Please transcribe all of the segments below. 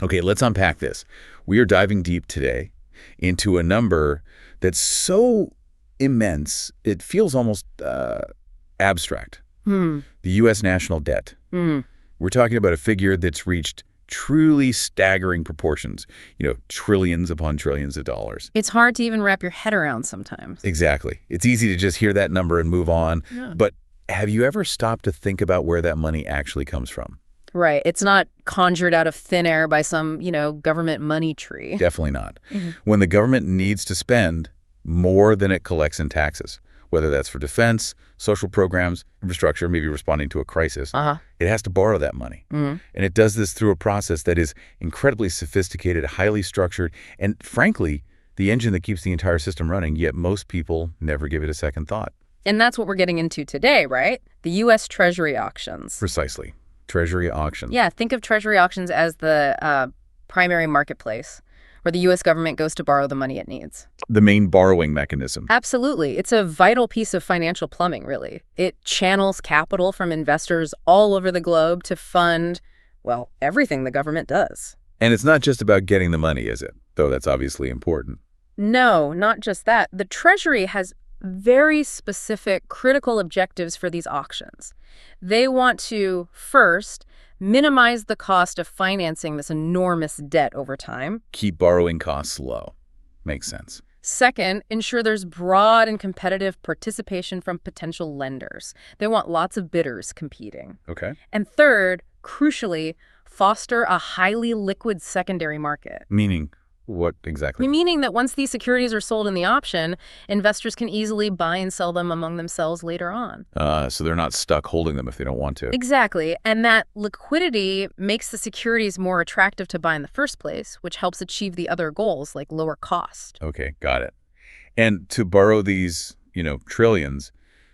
Okay, let's unpack this. We are diving deep today into a number that's so immense, it feels almost abstract. Hmm. The U.S. national debt. Hmm. We're talking about a figure that's reached truly staggering proportions, trillions upon trillions of dollars. It's hard to even wrap your head around sometimes. Exactly. It's easy to just hear that number and move on. Yeah. But have you ever stopped to think about where that money actually comes from? Right. It's not conjured out of thin air by some, government money tree. Definitely not. When the government needs to spend more than it collects in taxes, whether that's for defense, social programs, infrastructure, maybe responding to a crisis, it has to borrow that money. And it does this through a process that is incredibly sophisticated, highly structured, and frankly, the engine that keeps the entire system running, yet most people never give it a second thought. And that's what we're getting into today, right? The U.S. Treasury auctions. Precisely. Treasury auctions. Yeah, think of Treasury auctions as the primary marketplace where the U.S. government goes to borrow the money it needs. The main borrowing mechanism. Absolutely. It's a vital piece of financial plumbing, really. It channels capital from investors all over the globe to fund, well, everything the government does. And it's not just about getting the money, is it? Though that's obviously important. No, not just that. The Treasury has very specific critical objectives for these auctions. They want to, first, minimize the cost of financing this enormous debt over time. Keep borrowing costs low. Makes sense. Second, ensure there's broad and competitive participation from potential lenders. They want lots of bidders competing. Okay. And third, crucially, foster a highly liquid secondary market. Meaning what exactly? Meaning that once these securities are sold in the option, investors can easily buy and sell them among themselves later on. So they're not stuck holding them if they don't want to. Exactly. And that liquidity makes the securities more attractive to buy in the first place, which helps achieve the other goals like lower cost. Okay, got it. And to borrow these, trillions,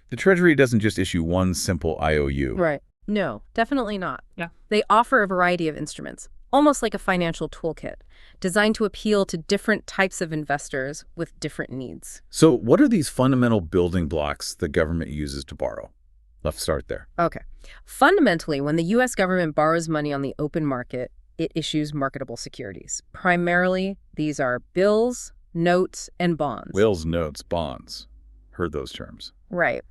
the Treasury doesn't just issue one simple IOU. Right. No, definitely not. Yeah. They offer a variety of instruments, almost like a financial toolkit, designed to appeal to different types of investors with different needs. So what are these fundamental building blocks the government uses to borrow? Let's start there. Okay. Fundamentally, when the U.S. government borrows money on the open market, it issues marketable securities. Primarily, these are bills, notes, and bonds. Bills, notes, bonds. Heard those terms. Right.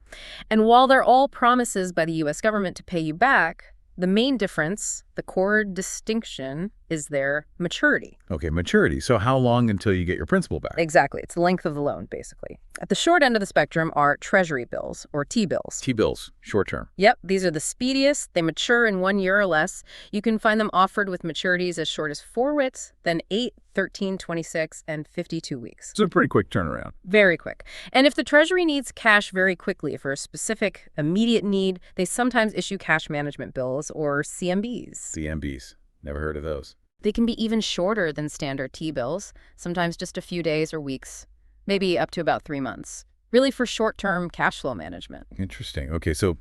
And while they're all promises by the U.S. government to pay you back, the main difference, the core distinction, is their maturity. Okay, maturity. So how long until you get your principal back? Exactly. It's the length of the loan, basically. At the short end of the spectrum are Treasury bills, or T-bills. T-bills, short term. Yep, these are the speediest. They mature in 1 year or less. You can find them offered with maturities as short as 4 weeks, then 8, 13, 26, and 52 weeks. It's a pretty quick turnaround. Very quick. And if the Treasury needs cash very quickly for a specific immediate need, they sometimes issue cash management bills, or CMBs. CMBs. Never heard of those. They can be even shorter than standard T-bills, sometimes just a few days or weeks, maybe up to about 3 months, really for short-term cash flow management. Interesting. Okay, so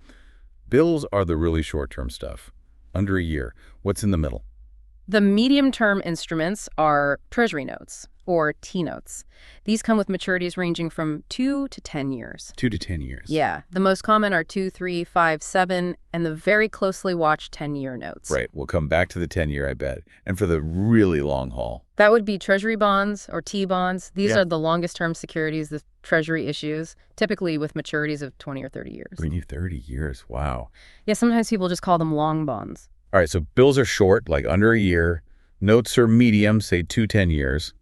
bills are the really short-term stuff. Under a year. What's in the middle? The medium-term instruments are Treasury notes, or T-notes. These come with maturities ranging from 2 to 10 years. 2 to 10 years. Yeah. The most common are 2, 3, 5, 7, and the very closely watched 10-year notes. Right. We'll come back to the 10-year, I bet. And for the really long haul. That would be Treasury bonds or T-bonds. These Yeah. are the longest-term securities the Treasury issues, typically with maturities of 20 or 30 years. 30 years. Wow. Yeah, sometimes people just call them long bonds. All right, so bills are short, like under a year. Notes are medium, say 2 10 years.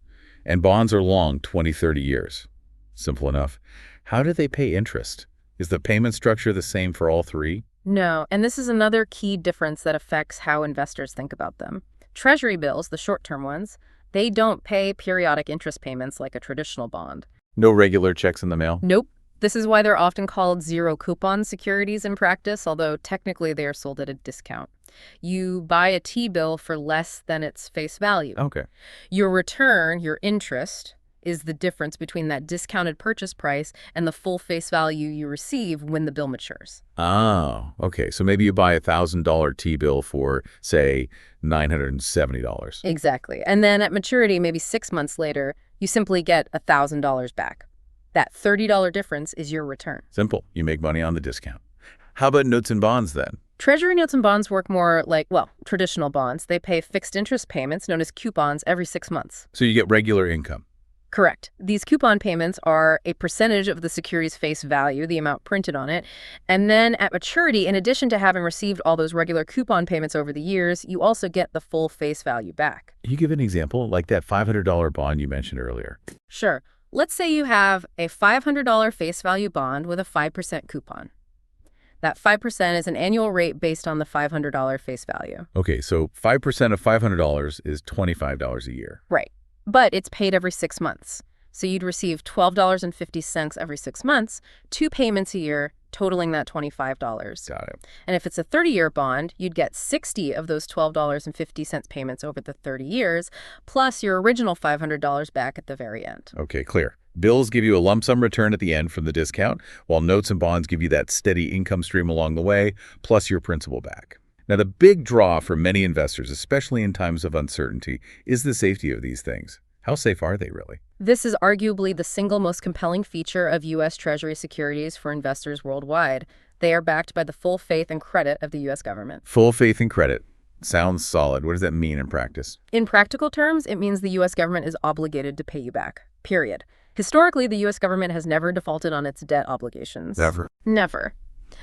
And bonds are long, 20, 30 years. Simple enough. How do they pay interest? Is the payment structure the same for all three? No, and this is another key difference that affects how investors think about them. Treasury bills, the short-term ones, they don't pay periodic interest payments like a traditional bond. No regular checks in the mail? Nope. This is why they're often called zero-coupon securities in practice, although technically they are sold at a discount. You buy a T-bill for less than its face value. Okay. Your return, your interest, is the difference between that discounted purchase price and the full face value you receive when the bill matures. Oh, okay. So maybe you buy a $1,000 T-bill for, say, $970. Exactly. And then at maturity, maybe 6 months later, you simply get $1,000 back. That $30 difference is your return. Simple. You make money on the discount. How about notes and bonds then? Treasury notes and bonds work more like, well, traditional bonds. They pay fixed interest payments, known as coupons, every 6 months. So you get regular income. Correct. These coupon payments are a percentage of the security's face value, the amount printed on it. And then at maturity, in addition to having received all those regular coupon payments over the years, you also get the full face value back. Can you give an example, like that $500 bond you mentioned earlier? Sure. Let's say you have a $500 face value bond with a 5% coupon. That 5% is an annual rate based on the $500 face value. Okay, so 5% of $500 is $25 a year. Right. But it's paid every 6 months. So you'd receive $12.50 every 6 months, 2 payments a year, totaling that $25. Got it. And if it's a 30-year bond, you'd get 60 of those $12.50 payments over the 30 years, plus your original $500 back at the very end. Okay, clear. Bills give you a lump sum return at the end from the discount, while notes and bonds give you that steady income stream along the way, plus your principal back. Now, the big draw for many investors, especially in times of uncertainty, is the safety of these things. How safe are they really? This is arguably the single most compelling feature of U.S. Treasury securities for investors worldwide. They are backed by the full faith and credit of the U.S. government. Full faith and credit. Sounds solid. What does that mean in practice? In practical terms, it means the U.S. government is obligated to pay you back, period. Historically, the U.S. government has never defaulted on its debt obligations. Never. Never.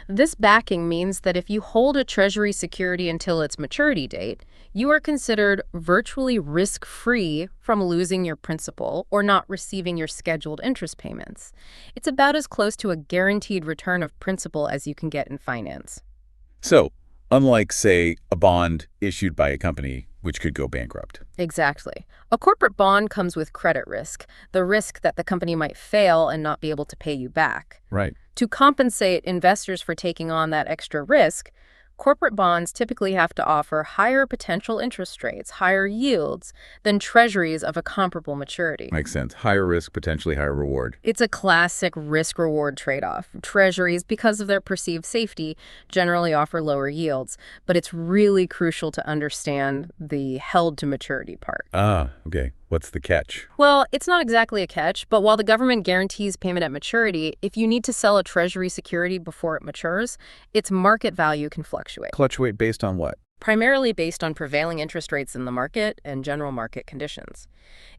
This backing means that if you hold a Treasury security until its maturity date, you are considered virtually risk-free from losing your principal or not receiving your scheduled interest payments. It's about as close to a guaranteed return of principal as you can get in finance. So, unlike, say, a bond issued by a company which could go bankrupt. Exactly. A corporate bond comes with credit risk, the risk that the company might fail and not be able to pay you back. Right. To compensate investors for taking on that extra risk, corporate bonds typically have to offer higher potential interest rates, higher yields, than treasuries of a comparable maturity. Makes sense. Higher risk, potentially higher reward. It's a classic risk-reward trade-off. Treasuries, because of their perceived safety, generally offer lower yields, but it's really crucial to understand the held-to-maturity part. Ah, okay. What's the catch? Well, it's not exactly a catch, but while the government guarantees payment at maturity, if you need to sell a Treasury security before it matures, its market value can fluctuate. Fluctuate based on what? Primarily based on prevailing interest rates in the market and general market conditions.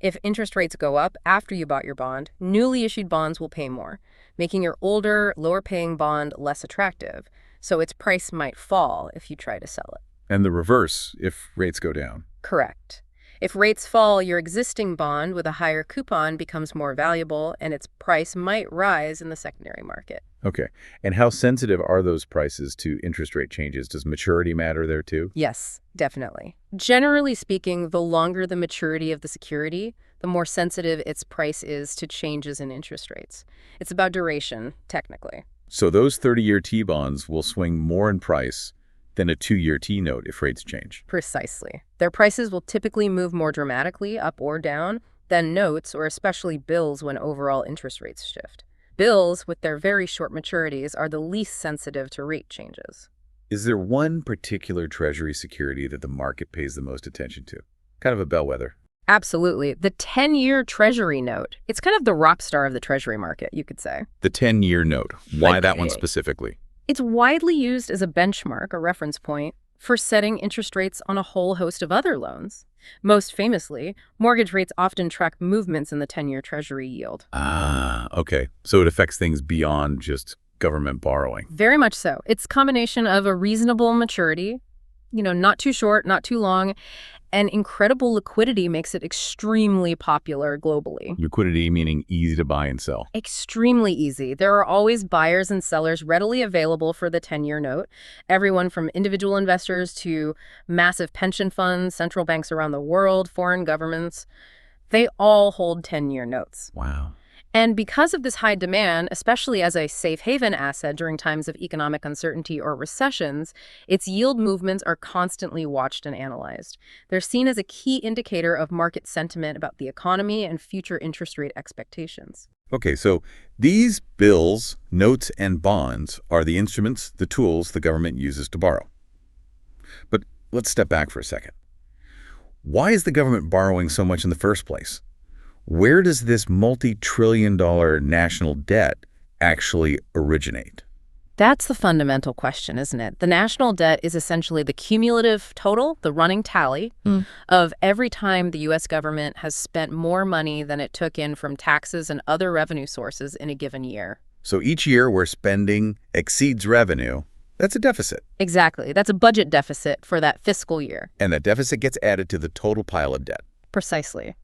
If interest rates go up after you bought your bond, newly issued bonds will pay more, making your older, lower-paying bond less attractive, so its price might fall if you try to sell it. And the reverse if rates go down. Correct. If rates fall, your existing bond with a higher coupon becomes more valuable, and its price might rise in the secondary market. Okay. And how sensitive are those prices to interest rate changes? Does maturity matter there too? Yes, definitely. Generally speaking, the longer the maturity of the security, the more sensitive its price is to changes in interest rates. It's about duration, technically. So those 30-year T-bonds will swing more in price than a 2-year T-note if rates change. Precisely. Their prices will typically move more dramatically up or down than notes or especially bills when overall interest rates shift. Bills, with their very short maturities, are the least sensitive to rate changes. Is there one particular Treasury security that the market pays the most attention to? Kind of a bellwether. Absolutely. The 10-year Treasury note. It's kind of the rock star of the Treasury market, you could say. The 10-year note. Why that one specifically? It's widely used as a benchmark, a reference point, for setting interest rates on a whole host of other loans. Most famously, mortgage rates often track movements in the 10-year Treasury yield. Ah, okay. So it affects things beyond just government borrowing. Very much so. It's a combination of a reasonable maturity, not too short, not too long, and incredible liquidity makes it extremely popular globally. Liquidity meaning easy to buy and sell. Extremely easy. There are always buyers and sellers readily available for the 10-year note. Everyone from individual investors to massive pension funds, central banks around the world, foreign governments, they all hold 10-year notes. Wow. And because of this high demand, especially as a safe haven asset during times of economic uncertainty or recessions, its yield movements are constantly watched and analyzed. They're seen as a key indicator of market sentiment about the economy and future interest rate expectations. Okay, so these bills, notes, and bonds are the instruments, the tools the government uses to borrow. But let's step back for a second. Why is the government borrowing so much in the first place? Where does this multi-trillion-dollar national debt actually originate? That's the fundamental question, isn't it? The national debt is essentially the cumulative total, the running tally, of every time the U.S. government has spent more money than it took in from taxes and other revenue sources in a given year. So each year where spending exceeds revenue, that's a deficit. Exactly. That's a budget deficit for that fiscal year. And that deficit gets added to the total pile of debt. Precisely.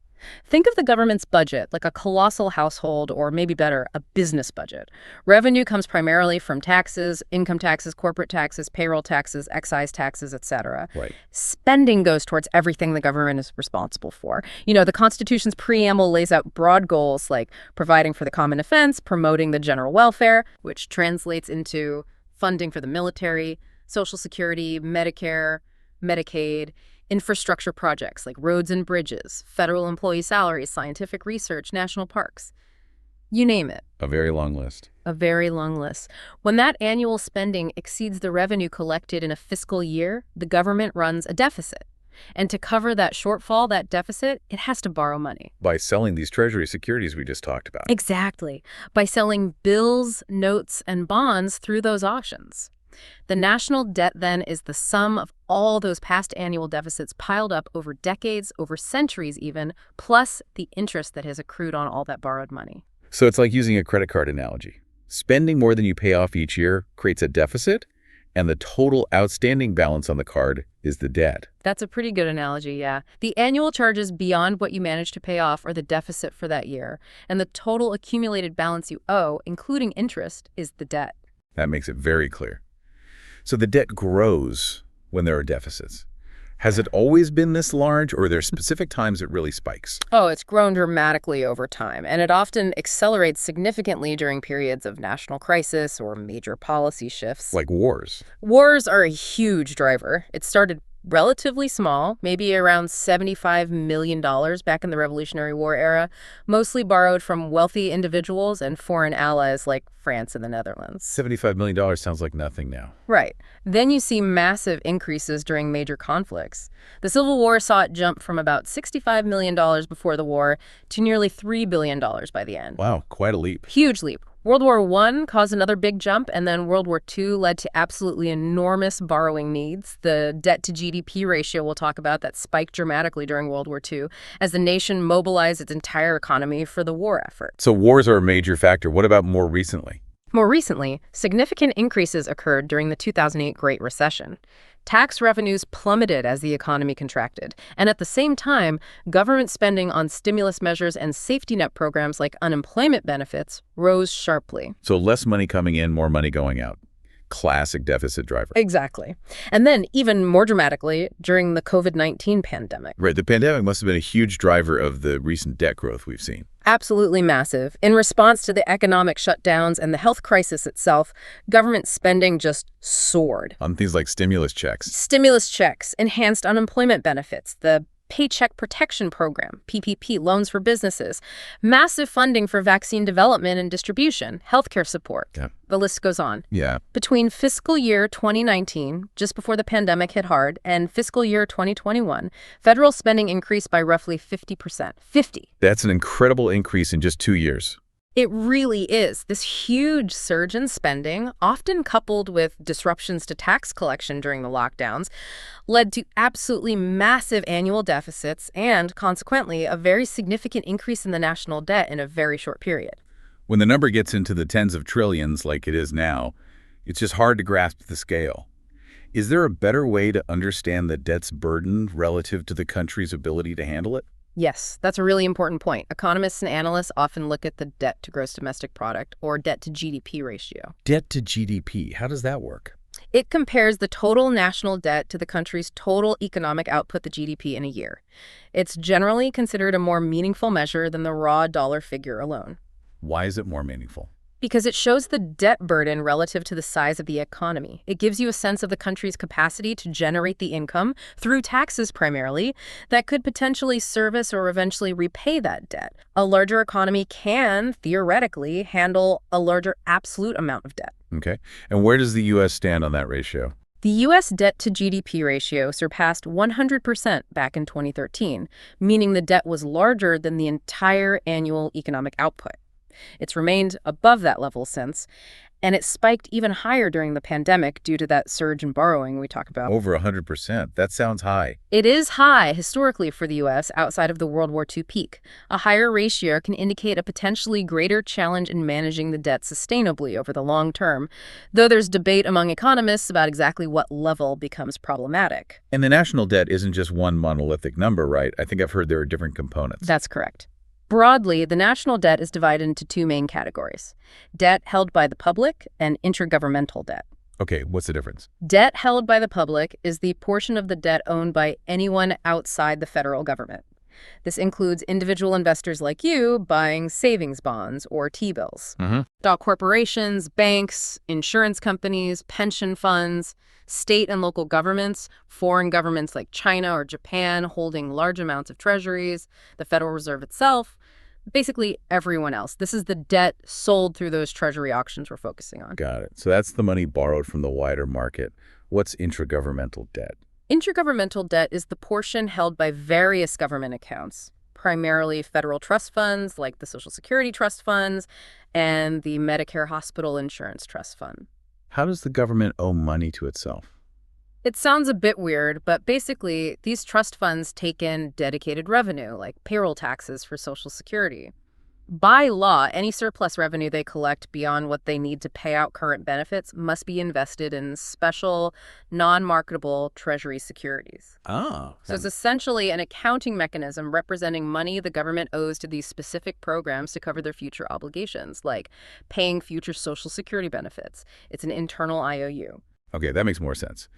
Think of the government's budget like a colossal household, or maybe better, a business budget. Revenue comes primarily from taxes, income taxes, corporate taxes, payroll taxes, excise taxes, etc. Right. Spending goes towards everything the government is responsible for. You know, the Constitution's preamble lays out broad goals like providing for the common defense, promoting the general welfare, which translates into funding for the military, Social Security, Medicare, Medicaid, infrastructure projects like roads and bridges, federal employee salaries, scientific research, national parks. You name it. A very long list. A very long list. When that annual spending exceeds the revenue collected in a fiscal year, the government runs a deficit. And to cover that shortfall, that deficit, it has to borrow money. By selling these Treasury securities we just talked about. Exactly. By selling bills, notes, and bonds through those auctions. The national debt, then, is the sum of all those past annual deficits piled up over decades, over centuries even, plus the interest that has accrued on all that borrowed money. So it's like using a credit card analogy. Spending more than you pay off each year creates a deficit, and the total outstanding balance on the card is the debt. That's a pretty good analogy, yeah. The annual charges beyond what you manage to pay off are the deficit for that year, and the total accumulated balance you owe, including interest, is the debt. That makes it very clear. So the debt grows when there are deficits. Has it always been this large, or are there specific times it really spikes? Oh, it's grown dramatically over time, and it often accelerates significantly during periods of national crisis or major policy shifts. Like wars. Wars are a huge driver. It started relatively small, maybe around $75 million back in the Revolutionary War era, mostly borrowed from wealthy individuals and foreign allies like France and the Netherlands. $75 million sounds like nothing now. Right. Then you see massive increases during major conflicts. The Civil War saw it jump from about $65 million before the war to nearly $3 billion by the end. Wow, quite a leap. Huge leap. World War I caused another big jump, and then World War II led to absolutely enormous borrowing needs. The debt-to-GDP ratio we'll talk about that spiked dramatically during World War II as the nation mobilized its entire economy for the war effort. So wars are a major factor. What about more recently? More recently, significant increases occurred during the 2008 Great Recession. Tax revenues plummeted as the economy contracted, and at the same time, government spending on stimulus measures and safety net programs like unemployment benefits rose sharply. So less money coming in, more money going out. Classic deficit driver. Exactly. And then, even more dramatically, during the COVID-19 pandemic. Right, the pandemic must have been a huge driver of the recent debt growth we've seen. Absolutely massive. In response to the economic shutdowns and the health crisis itself, government spending just soared. On things like stimulus checks. Stimulus checks, enhanced unemployment benefits, the Paycheck Protection Program, PPP, loans for businesses, massive funding for vaccine development and distribution, healthcare support. Yeah. The list goes on. Yeah. Between fiscal year 2019, just before the pandemic hit hard, and fiscal year 2021, federal spending increased by roughly 50%. 50. That's an incredible increase in just 2 years. It really is. This huge surge in spending, often coupled with disruptions to tax collection during the lockdowns, led to absolutely massive annual deficits and, consequently, a very significant increase in the national debt in a very short period. When the number gets into the tens of trillions like it is now, it's just hard to grasp the scale. Is there a better way to understand the debt's burden relative to the country's ability to handle it? Yes, that's a really important point. Economists and analysts often look at the debt to gross domestic product, or debt to GDP ratio. Debt to GDP, how does that work? It compares the total national debt to the country's total economic output, the GDP, in a year. It's generally considered a more meaningful measure than the raw dollar figure alone. Why is it more meaningful? Because it shows the debt burden relative to the size of the economy. It gives you a sense of the country's capacity to generate the income, through taxes primarily, that could potentially service or eventually repay that debt. A larger economy can, theoretically, handle a larger absolute amount of debt. Okay. And where does the U.S. stand on that ratio? The U.S. debt to GDP ratio surpassed 100% back in 2013, meaning the debt was larger than the entire annual economic output. It's remained above that level since, And it spiked even higher during the pandemic due to that surge in borrowing we talked about. Over 100%. That sounds high. It is high historically for the U.S. outside of the World War II peak. A higher ratio can indicate a potentially greater challenge in managing the debt sustainably over the long term, though there's debate among economists about exactly what level becomes problematic. And the national debt isn't just one monolithic number, right? I think I've heard there are different components. That's correct. Broadly, the national debt is divided into two main categories: debt held by the public and intergovernmental debt. Okay, what's the difference? Debt held by the public is the portion of the debt owned by anyone outside the federal government. This includes individual investors like you buying savings bonds or T-bills. Stock corporations, banks, insurance companies, pension funds, state and local governments, foreign governments like China or Japan holding large amounts of treasuries, the Federal Reserve itself, basically everyone else. This is the debt sold through those treasury auctions we're focusing on. Got it. So that's the money borrowed from the wider market. What's intragovernmental debt? Intergovernmental debt is the portion held by various government accounts, primarily federal trust funds like the Social Security Trust Funds and the Medicare Hospital Insurance Trust Fund. How does the government owe money to itself? It sounds a bit weird, but basically, these trust funds take in dedicated revenue, like payroll taxes for Social Security. By law, any surplus revenue they collect beyond what they need to pay out current benefits must be invested in special, non-marketable Treasury securities. Oh. So it's essentially an accounting mechanism representing money the government owes to these specific programs to cover their future obligations, like paying future Social Security benefits. It's an internal IOU. Okay, that makes more sense.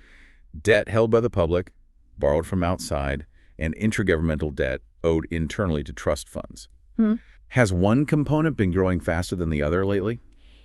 Debt held by the public, borrowed from outside, and intergovernmental debt owed internally to trust funds. Has one component been growing faster than the other lately?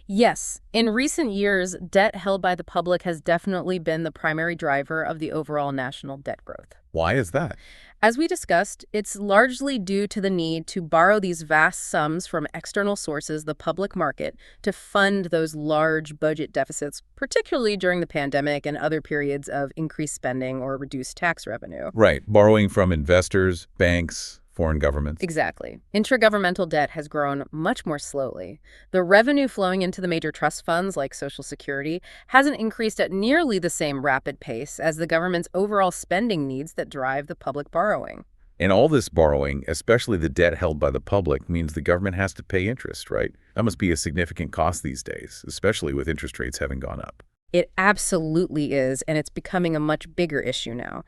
Yes. In recent years, debt held by the public has definitely been the primary driver of the overall national debt growth. Why is that? As we discussed, it's largely due to the need to borrow these vast sums from external sources, the public market, to fund those large budget deficits, particularly during the pandemic and other periods of increased spending or reduced tax revenue. Right. Borrowing from investors, banks, foreign governments. Exactly. Intergovernmental debt has grown much more slowly. The revenue flowing into the major trust funds like Social Security hasn't increased at nearly the same rapid pace as the government's overall spending needs that drive the public borrowing. And all this borrowing, especially the debt held by the public, means the government has to pay interest, right? That must be a significant cost these days, especially with interest rates having gone up. It absolutely is, and it's becoming a much bigger issue now.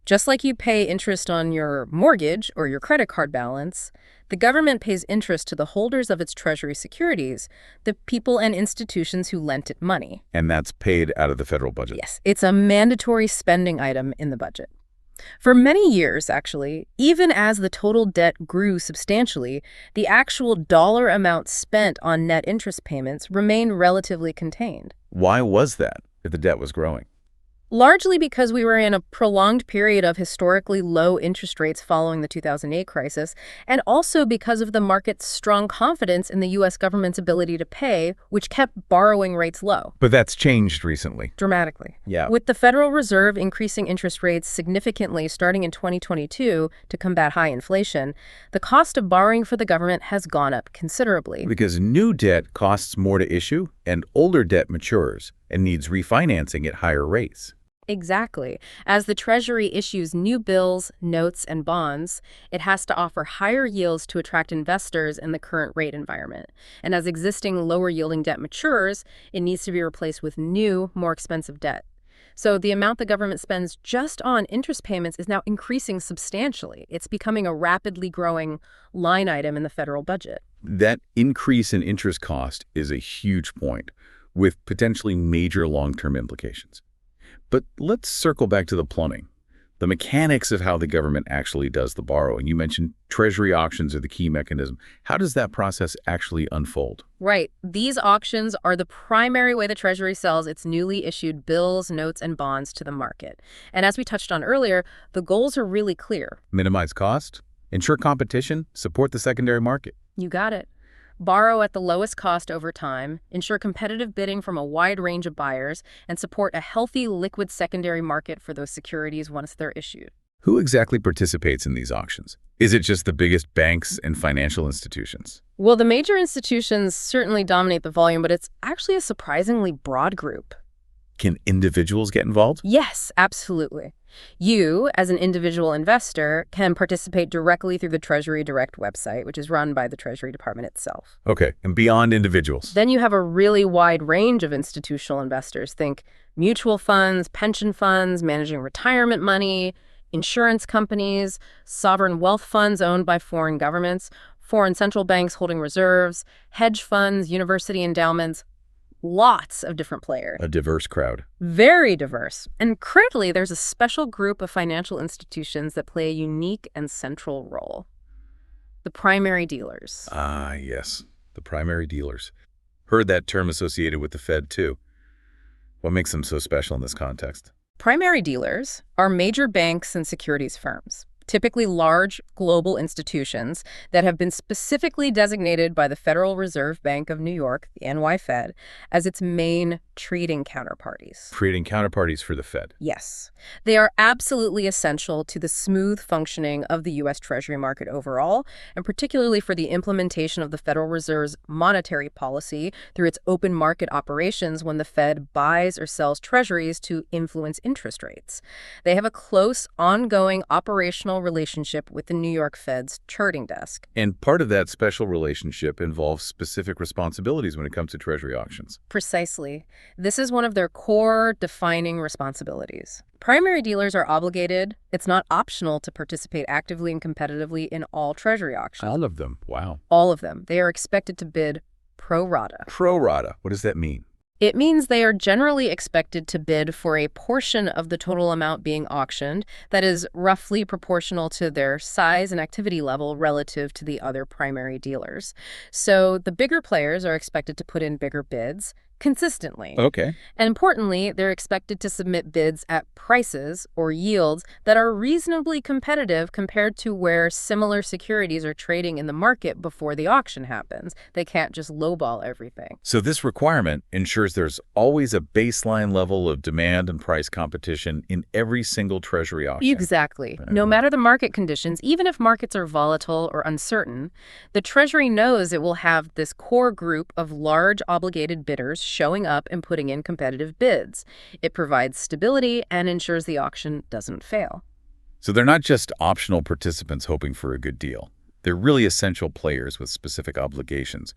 Just like you pay interest on your mortgage or your credit card balance, the government pays interest to the holders of its Treasury securities, the people and institutions who lent it money. And that's paid out of the federal budget. Yes, it's a mandatory spending item in the budget. For many years, actually, even as the total debt grew substantially, the actual dollar amount spent on net interest payments remained relatively contained. Why was that if the debt was growing? Largely because we were in a prolonged period of historically low interest rates following the 2008 crisis, and also because of the market's strong confidence in the U.S. government's ability to pay, which kept borrowing rates low. But that's changed recently. Dramatically. Yeah. With the Federal Reserve increasing interest rates significantly starting in 2022 to combat high inflation, the cost of borrowing for the government has gone up considerably. Because new debt costs more to issue, and older debt matures and needs refinancing at higher rates. Exactly. As the Treasury issues new bills, notes, and bonds, it has to offer higher yields to attract investors in the current rate environment. And as existing lower-yielding debt matures, it needs to be replaced with new, more expensive debt. So the amount the government spends just on interest payments is now increasing substantially. It's becoming a rapidly growing line item in the federal budget. That increase in interest cost is a huge point, with potentially major long-term implications. But let's circle back to the plumbing, the mechanics of how the government actually does the borrowing. You mentioned Treasury auctions are the key mechanism. How does that process actually unfold? Right. These auctions are the primary way the Treasury sells its newly issued bills, notes, and bonds to the market. And as we touched on earlier, the goals are really clear. Minimize cost, ensure competition, support the secondary market. You got it. Borrow at the lowest cost over time, ensure competitive bidding from a wide range of buyers, and support a healthy liquid secondary market for those securities once they're issued. Who exactly participates in these auctions? Is it just the biggest banks and financial institutions? Well, the major institutions certainly dominate the volume, but it's actually a surprisingly broad group. Can individuals get involved? Yes, absolutely. You, as an individual investor, can participate directly through the Treasury Direct website, which is run by the Treasury Department itself. Okay, and beyond individuals? Then you have a really wide range of institutional investors. Think mutual funds, pension funds, managing retirement money, insurance companies, sovereign wealth funds owned by foreign governments, foreign central banks holding reserves, hedge funds, university endowments. Lots of different players. A diverse crowd. Very diverse. And critically, there's a special group of financial institutions that play a unique and central role. The primary dealers. Ah, yes. The primary dealers. Heard that term associated with the Fed, too. What makes them so special in this context? Primary dealers are major banks and securities firms, typically large global institutions that have been specifically designated by the Federal Reserve Bank of New York, the NY Fed, as its main trading counterparties. Trading counterparties for the Fed. Yes. They are absolutely essential to the smooth functioning of the U.S. Treasury market overall, and particularly for the implementation of the Federal Reserve's monetary policy through its open market operations when the Fed buys or sells treasuries to influence interest rates. They have a close, ongoing operational relationship with the New York Fed's charting desk. And part of that special relationship involves specific responsibilities when it comes to Treasury auctions. Precisely. This is one of their core defining responsibilities. Primary dealers are obligated, it's not optional, to participate actively and competitively in all Treasury auctions. All of them. Wow. All of them. They are expected to bid pro rata. Pro rata. What does that mean? It means they are generally expected to bid for a portion of the total amount being auctioned that is roughly proportional to their size and activity level relative to the other primary dealers. So the bigger players are expected to put in bigger bids consistently. Okay. And importantly, they're expected to submit bids at prices or yields that are reasonably competitive compared to where similar securities are trading in the market before the auction happens. They can't just lowball everything. So this requirement ensures there's always a baseline level of demand and price competition in every single Treasury auction. Exactly. No matter the market conditions, even if markets are volatile or uncertain, the Treasury knows it will have this core group of large obligated bidders showing up and putting in competitive bids. It provides stability and ensures the auction doesn't fail. So they're not just optional participants hoping for a good deal. They're really essential players with specific obligations.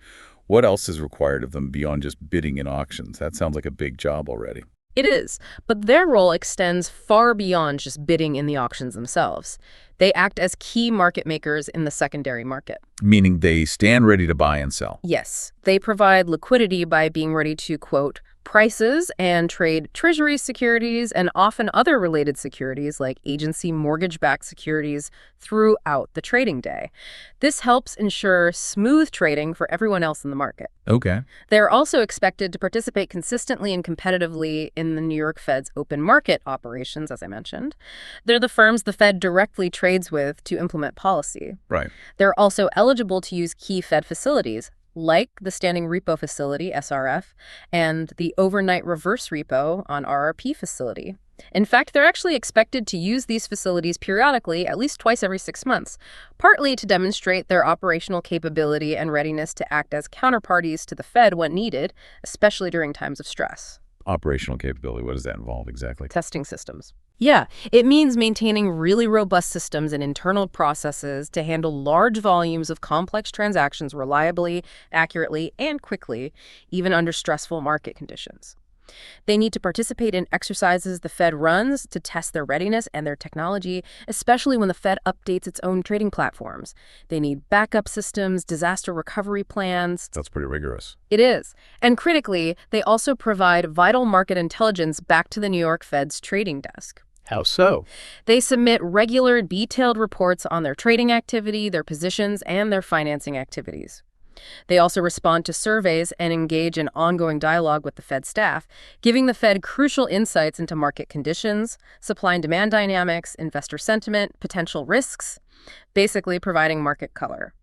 What else is required of them beyond just bidding in auctions? That sounds like a big job already. It is, but their role extends far beyond just bidding in the auctions themselves. They act as key market makers in the secondary market. Meaning they stand ready to buy and sell. Yes, they provide liquidity by being ready to quote prices and trade Treasury securities and often other related securities like agency mortgage-backed securities throughout the trading day. This helps ensure smooth trading for everyone else in the market. Okay. They're also expected to participate consistently and competitively in the New York Fed's open market operations, as I mentioned. They're the firms the Fed directly trades with to implement policy. Right. They're also eligible to use key Fed facilities, like the Standing Repo Facility, SRF, and the Overnight Reverse Repo on RRP facility. In fact, they're actually expected to use these facilities periodically, at least twice every 6 months, partly to demonstrate their operational capability and readiness to act as counterparties to the Fed when needed, especially during times of stress. Operational capability, what does that involve exactly? Testing systems. Yeah, it means maintaining really robust systems and internal processes to handle large volumes of complex transactions reliably, accurately, and quickly, even under stressful market conditions. They need to participate in exercises the Fed runs to test their readiness and their technology, especially when the Fed updates its own trading platforms. They need backup systems, disaster recovery plans. That's pretty rigorous. It is. And critically, they also provide vital market intelligence back to the New York Fed's trading desk. How so? They submit regular, detailed reports on their trading activity, their positions, and their financing activities. They also respond to surveys and engage in ongoing dialogue with the Fed staff, giving the Fed crucial insights into market conditions, supply and demand dynamics, investor sentiment, potential risks, basically providing market color.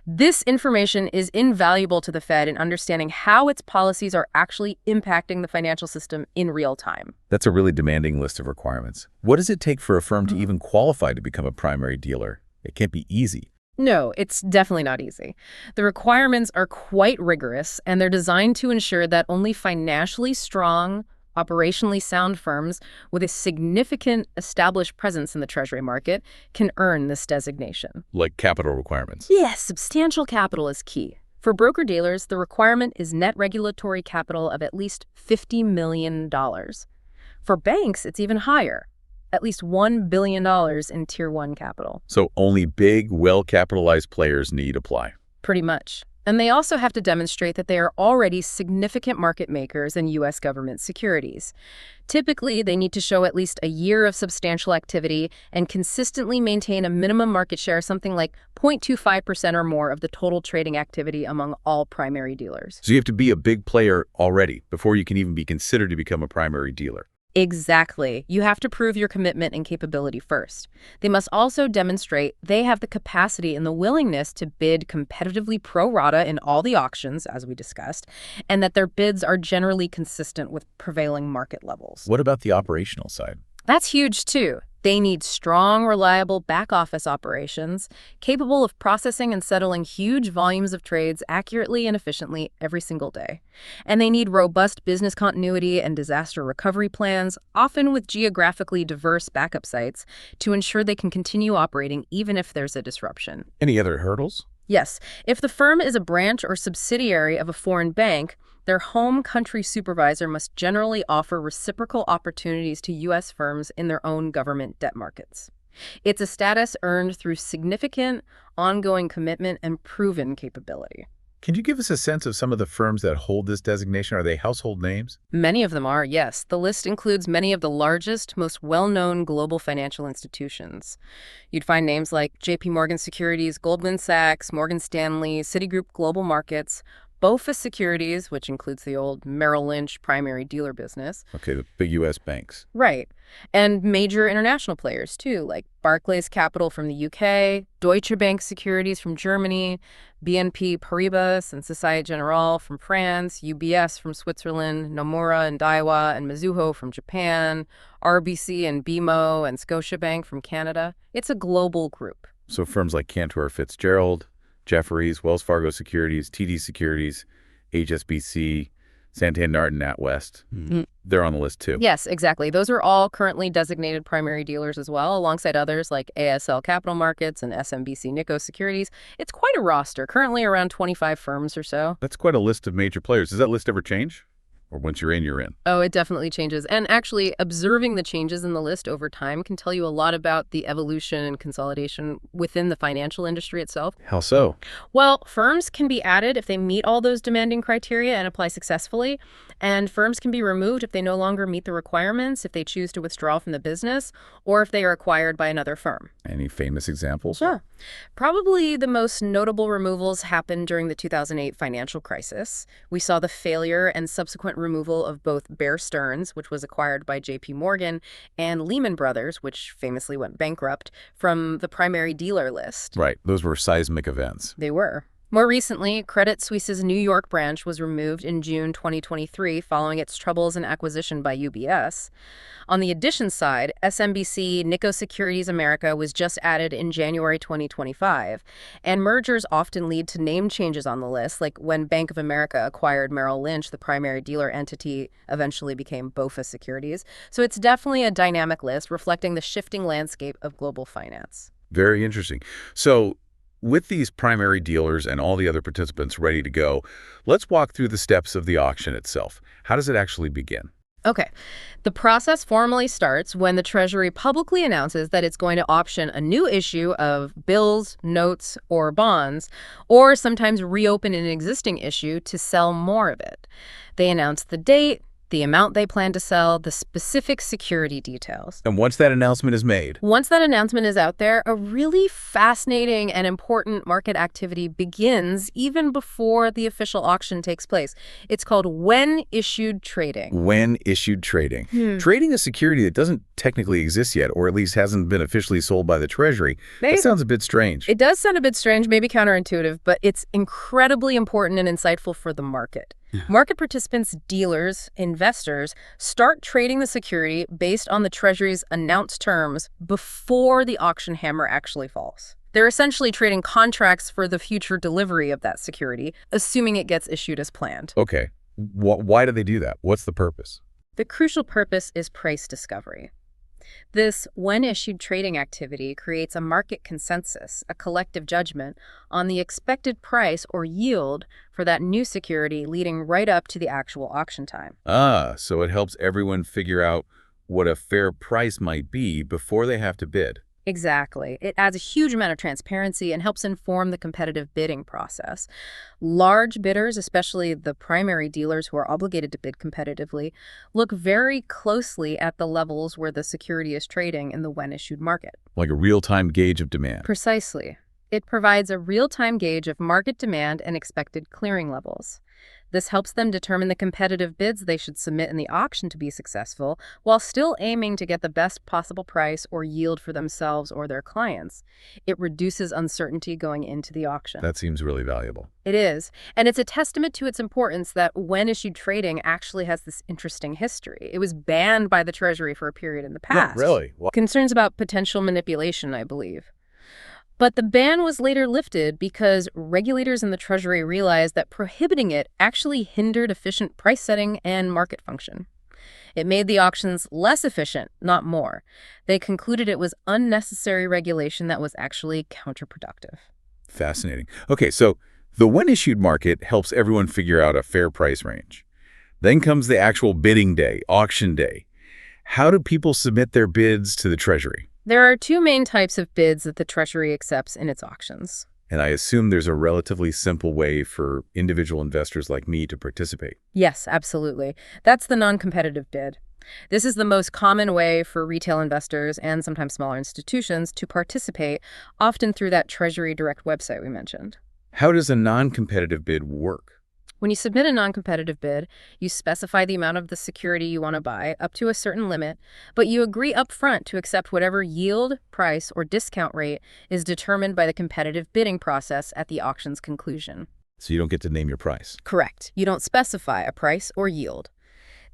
This information is invaluable to the Fed in understanding how its policies are actually impacting the financial system in real time. That's a really demanding list of requirements. What does it take for a firm to even qualify to become a primary dealer? It can't be easy. No, it's definitely not easy. The requirements are quite rigorous, and they're designed to ensure that only financially strong, operationally sound firms with a significant established presence in the Treasury market can earn this designation. Like capital requirements. Yes, substantial capital is key. For broker-dealers, the requirement is net regulatory capital of at least $50 million. For banks, it's even higher, at least $1 billion in Tier 1 capital. So only big, well-capitalized players need apply. Pretty much. And they also have to demonstrate that they are already significant market makers in U.S. government securities. Typically, they need to show at least a year of substantial activity and consistently maintain a minimum market share, something like 0.25% or more of the total trading activity among all primary dealers. So you have to be a big player already before you can even be considered to become a primary dealer. Exactly. You have to prove your commitment and capability first. They must also demonstrate they have the capacity and the willingness to bid competitively pro rata in all the auctions, as we discussed, and that their bids are generally consistent with prevailing market levels. What about the operational side? That's huge, too. They need strong, reliable back-office operations, capable of processing and settling huge volumes of trades accurately and efficiently every single day. And they need robust business continuity and disaster recovery plans, often with geographically diverse backup sites, to ensure they can continue operating even if there's a disruption. Any other hurdles? Yes. If the firm is a branch or subsidiary of a foreign bank, their home country supervisor must generally offer reciprocal opportunities to U.S. firms in their own government debt markets. It's a status earned through significant, ongoing commitment and proven capability. Can you give us a sense of some of the firms that hold this designation? Are they household names? Many of them are, yes. The list includes many of the largest, most well-known global financial institutions. You'd find names like J.P. Morgan Securities, Goldman Sachs, Morgan Stanley, Citigroup Global Markets, BofA Securities, which includes the old Merrill Lynch primary dealer business. Okay, the big U.S. banks. Right. And major international players, too, like Barclays Capital from the UK, Deutsche Bank Securities from Germany, BNP Paribas and Société Générale from France, UBS from Switzerland, Nomura and Daiwa and Mizuho from Japan, RBC and BMO and Scotiabank from Canada. It's a global group. So firms like Cantor Fitzgerald, Jefferies, Wells Fargo Securities, TD Securities, HSBC, Santander and NatWest. They're on the list too. Yes, exactly. Those are all currently designated primary dealers as well, alongside others like ASL Capital Markets and SMBC Nikko Securities. It's quite a roster, currently around 25 firms or so. That's quite a list of major players. Does that list ever change? Or once you're in, you're in? Oh, it definitely changes. And actually, observing the changes in the list over time can tell you a lot about the evolution and consolidation within the financial industry itself. How so? Well, firms can be added if they meet all those demanding criteria and apply successfully. And firms can be removed if they no longer meet the requirements, if they choose to withdraw from the business, or if they are acquired by another firm. Any famous examples? Sure. Probably the most notable removals happened during the 2008 financial crisis. We saw the failure and subsequent removal of both Bear Stearns, which was acquired by J.P. Morgan, and Lehman Brothers, which famously went bankrupt, from the primary dealer list. Right. Those were seismic events. They were. More recently, Credit Suisse's New York branch was removed in June 2023 following its troubles and acquisition by UBS. On the addition side, SMBC Nikko Securities America was just added in January 2025, and mergers often lead to name changes on the list, like when Bank of America acquired Merrill Lynch, the primary dealer entity eventually became BofA Securities. So it's definitely a dynamic list reflecting the shifting landscape of global finance. Very interesting. So with these primary dealers and all the other participants ready to go, let's walk through the steps of the auction itself. How does it actually begin? Okay. The process formally starts when the Treasury publicly announces that it's going to option a new issue of bills, notes, or bonds, or sometimes reopen an existing issue to sell more of it. They announce the date, the amount they plan to sell, the specific security details. And once that announcement is made? Once that announcement is out there, a really fascinating and important market activity begins even before the official auction takes place. It's called when-issued trading. When-issued trading. Trading a security that doesn't technically exists yet, or at least hasn't been officially sold by the Treasury. That sounds a bit strange. It does sound a bit strange, maybe counterintuitive, but it's incredibly important and insightful for the market. Market participants, dealers, investors start trading the security based on the Treasury's announced terms before the auction hammer actually falls. They're essentially trading contracts for the future delivery of that security, assuming it gets issued as planned. Okay. Why do they do that? What's the purpose? The crucial purpose is price discovery. This when-issued trading activity creates a market consensus, a collective judgment, on the expected price or yield for that new security leading right up to the actual auction time. So it helps everyone figure out what a fair price might be before they have to bid. Exactly. It adds a huge amount of transparency and helps inform the competitive bidding process. Large bidders, especially the primary dealers who are obligated to bid competitively, look very closely at the levels where the security is trading in the when-issued market. Like a real-time gauge of demand. Precisely. It provides a real-time gauge of market demand and expected clearing levels. This helps them determine the competitive bids they should submit in the auction to be successful, while still aiming to get the best possible price or yield for themselves or their clients. It reduces uncertainty going into the auction. That seems really valuable. It is, and it's a testament to its importance that when-issued trading actually has this interesting history. It was banned by the Treasury for a period in the past. No, really? Concerns about potential manipulation, I believe. But the ban was later lifted because regulators in the Treasury realized that prohibiting it actually hindered efficient price setting and market function. It made the auctions less efficient, not more. They concluded it was unnecessary regulation that was actually counterproductive. Fascinating. Okay, so the when-issued market helps everyone figure out a fair price range. Then comes the actual bidding day, auction day. How do people submit their bids to the Treasury? There are two main types of bids that the Treasury accepts in its auctions. And I assume there's a relatively simple way for individual investors like me to participate. Yes, absolutely. That's the non-competitive bid. This is the most common way for retail investors and sometimes smaller institutions to participate, often through that Treasury Direct website we mentioned. How does a non-competitive bid work? When you submit a non-competitive bid, you specify the amount of the security you want to buy up to a certain limit, but you agree up front to accept whatever yield, price, or discount rate is determined by the competitive bidding process at the auction's conclusion. So you don't get to name your price. Correct. You don't specify a price or yield.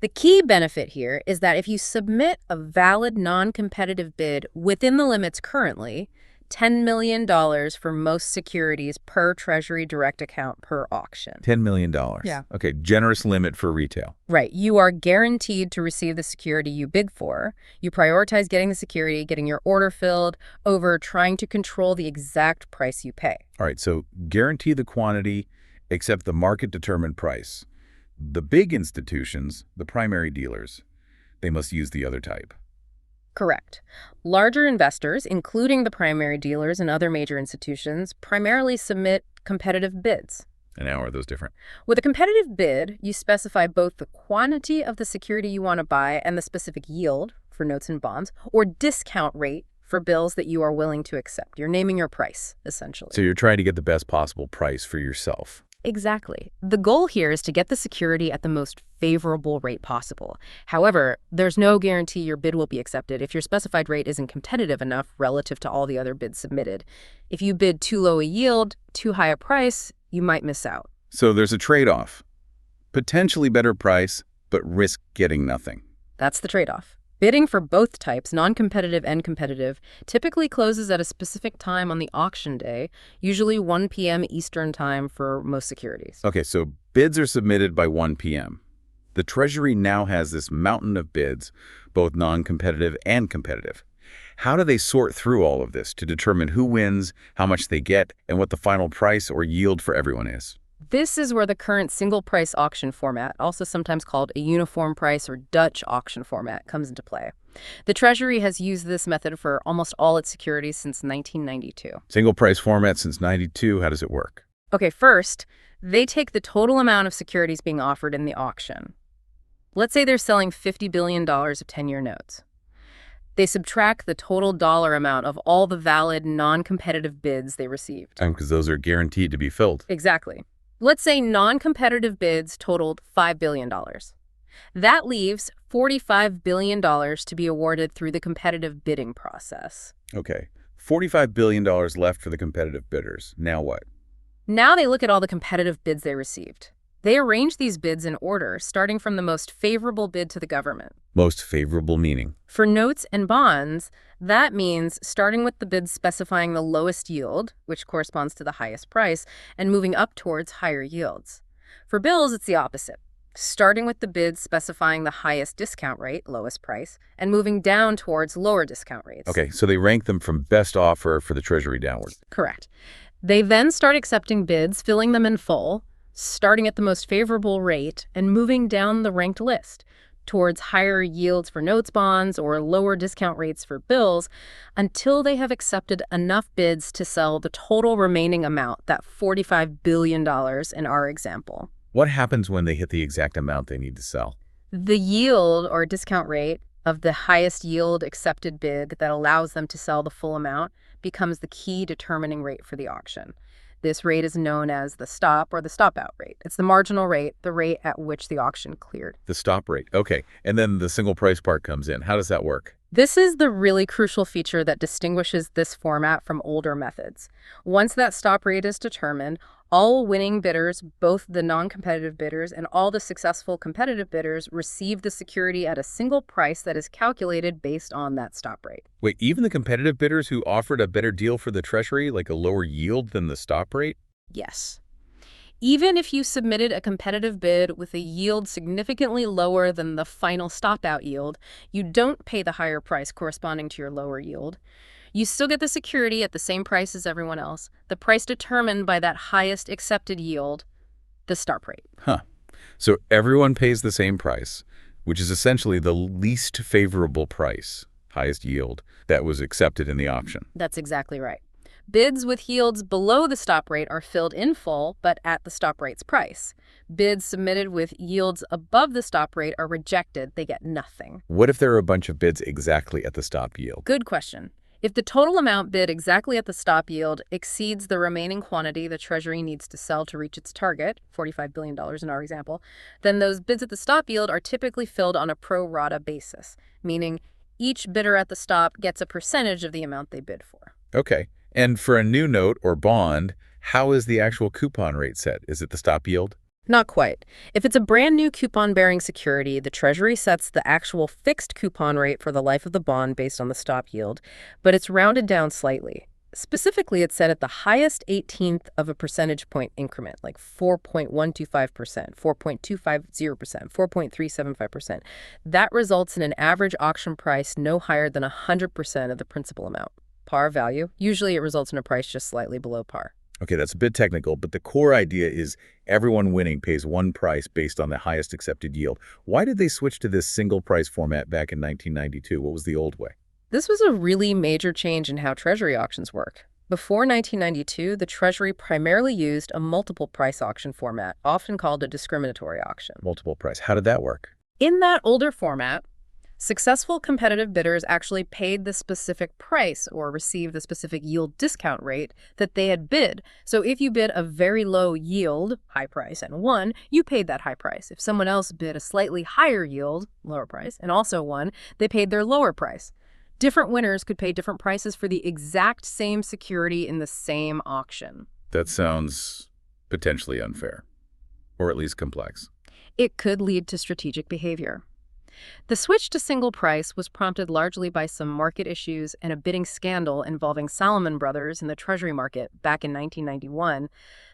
The key benefit here is that if you submit a valid non-competitive bid within the limits currently, $10 million for most securities per Treasury Direct account per auction. $10 million. Yeah. Okay, generous limit for retail. Right. You are guaranteed to receive the security you bid for. You prioritize getting the security, getting your order filled, over trying to control the exact price you pay. All right, so guarantee the quantity, except the market-determined price. The big institutions, the primary dealers, they must use the other type. Correct. Larger investors, including the primary dealers and other major institutions, primarily submit competitive bids. And how are those different? With a competitive bid, you specify both the quantity of the security you want to buy and the specific yield for notes and bonds, or discount rate for bills that you are willing to accept. You're naming your price, essentially. So you're trying to get the best possible price for yourself. Exactly. The goal here is to get the security at the most favorable rate possible. However, there's no guarantee your bid will be accepted if your specified rate isn't competitive enough relative to all the other bids submitted. If you bid too low a yield, too high a price, you might miss out. So there's a trade-off. Potentially better price, but risk getting nothing. That's the trade-off. Bidding for both types, non-competitive and competitive, typically closes at a specific time on the auction day, usually 1 p.m. Eastern time for most securities. Okay, so bids are submitted by 1 p.m. The Treasury now has this mountain of bids, both non-competitive and competitive. How do they sort through all of this to determine who wins, how much they get, and what the final price or yield for everyone is? This is where the current single-price auction format, also sometimes called a uniform price or Dutch auction format, comes into play. The Treasury has used this method for almost all its securities since 1992. Single-price format since 92, how does it work? Okay, first, they take the total amount of securities being offered in the auction. Let's say they're selling $50 billion of 10-year notes. They subtract the total dollar amount of all the valid non-competitive bids they received. Because those are guaranteed to be filled. Exactly. Let's say non-competitive bids totaled $5 billion. That leaves $45 billion to be awarded through the competitive bidding process. Okay, $45 billion left for the competitive bidders. Now what? Now they look at all the competitive bids they received. They arrange these bids in order, starting from the most favorable bid to the government. Most favorable meaning? For notes and bonds, that means starting with the bids specifying the lowest yield, which corresponds to the highest price, and moving up towards higher yields. For bills, it's the opposite, starting with the bids specifying the highest discount rate, lowest price, and moving down towards lower discount rates. Okay, so they rank them from best offer for the Treasury downward. Correct. They then start accepting bids, filling them in full, starting at the most favorable rate and moving down the ranked list towards higher yields for notes bonds or lower discount rates for bills until they have accepted enough bids to sell the total remaining amount, that $45 billion in our example. What happens when they hit the exact amount they need to sell? The yield or discount rate of the highest yield accepted bid that allows them to sell the full amount becomes the key determining rate for the auction. This rate is known as the stop or the stop-out rate. It's the marginal rate, the rate at which the auction cleared. The stop rate. Okay. And then the single price part comes in. How does that work? This is the really crucial feature that distinguishes this format from older methods. Once that stop rate is determined, all winning bidders, both the non-competitive bidders and all the successful competitive bidders, receive the security at a single price that is calculated based on that stop rate. Wait, even the competitive bidders who offered a better deal for the Treasury, like a lower yield than the stop rate? Yes. Even if you submitted a competitive bid with a yield significantly lower than the final stop-out yield, you don't pay the higher price corresponding to your lower yield. You still get the security at the same price as everyone else, the price determined by that highest accepted yield, the stop rate. Huh. So everyone pays the same price, which is essentially the least favorable price, highest yield, that was accepted in the auction. That's exactly right. Bids with yields below the stop rate are filled in full, but at the stop rate's price. Bids submitted with yields above the stop rate are rejected. They get nothing. What if there are a bunch of bids exactly at the stop yield? Good question. If the total amount bid exactly at the stop yield exceeds the remaining quantity the Treasury needs to sell to reach its target, $45 billion in our example, then those bids at the stop yield are typically filled on a pro rata basis, meaning each bidder at the stop gets a percentage of the amount they bid for. Okay. And for a new note or bond, how is the actual coupon rate set? Is it the stop yield? Not quite. If it's a brand new coupon-bearing security, the Treasury sets the actual fixed coupon rate for the life of the bond based on the stop yield, but it's rounded down slightly. Specifically, it's set at the highest 18th of a percentage point increment, like 4.125%, 4.250%, 4.375%. That results in an average auction price no higher than 100% of the principal amount. Par value. Usually it results in a price just slightly below par. Okay, that's a bit technical, but the core idea is everyone winning pays one price based on the highest accepted yield. Why did they switch to this single price format back in 1992? What was the old way? This was a really major change in how Treasury auctions work. Before 1992, the Treasury primarily used a multiple price auction format, often called a discriminatory auction. Multiple price. How did that work? In that older format, successful competitive bidders actually paid the specific price or received the specific yield discount rate that they had bid. So if you bid a very low yield, high price, and won, you paid that high price. If someone else bid a slightly higher yield, lower price, and also won, they paid their lower price. Different winners could pay different prices for the exact same security in the same auction. That sounds potentially unfair, or at least complex. It could lead to strategic behavior. The switch to single price was prompted largely by some market issues and a bidding scandal involving Salomon Brothers in the Treasury market back in 1991.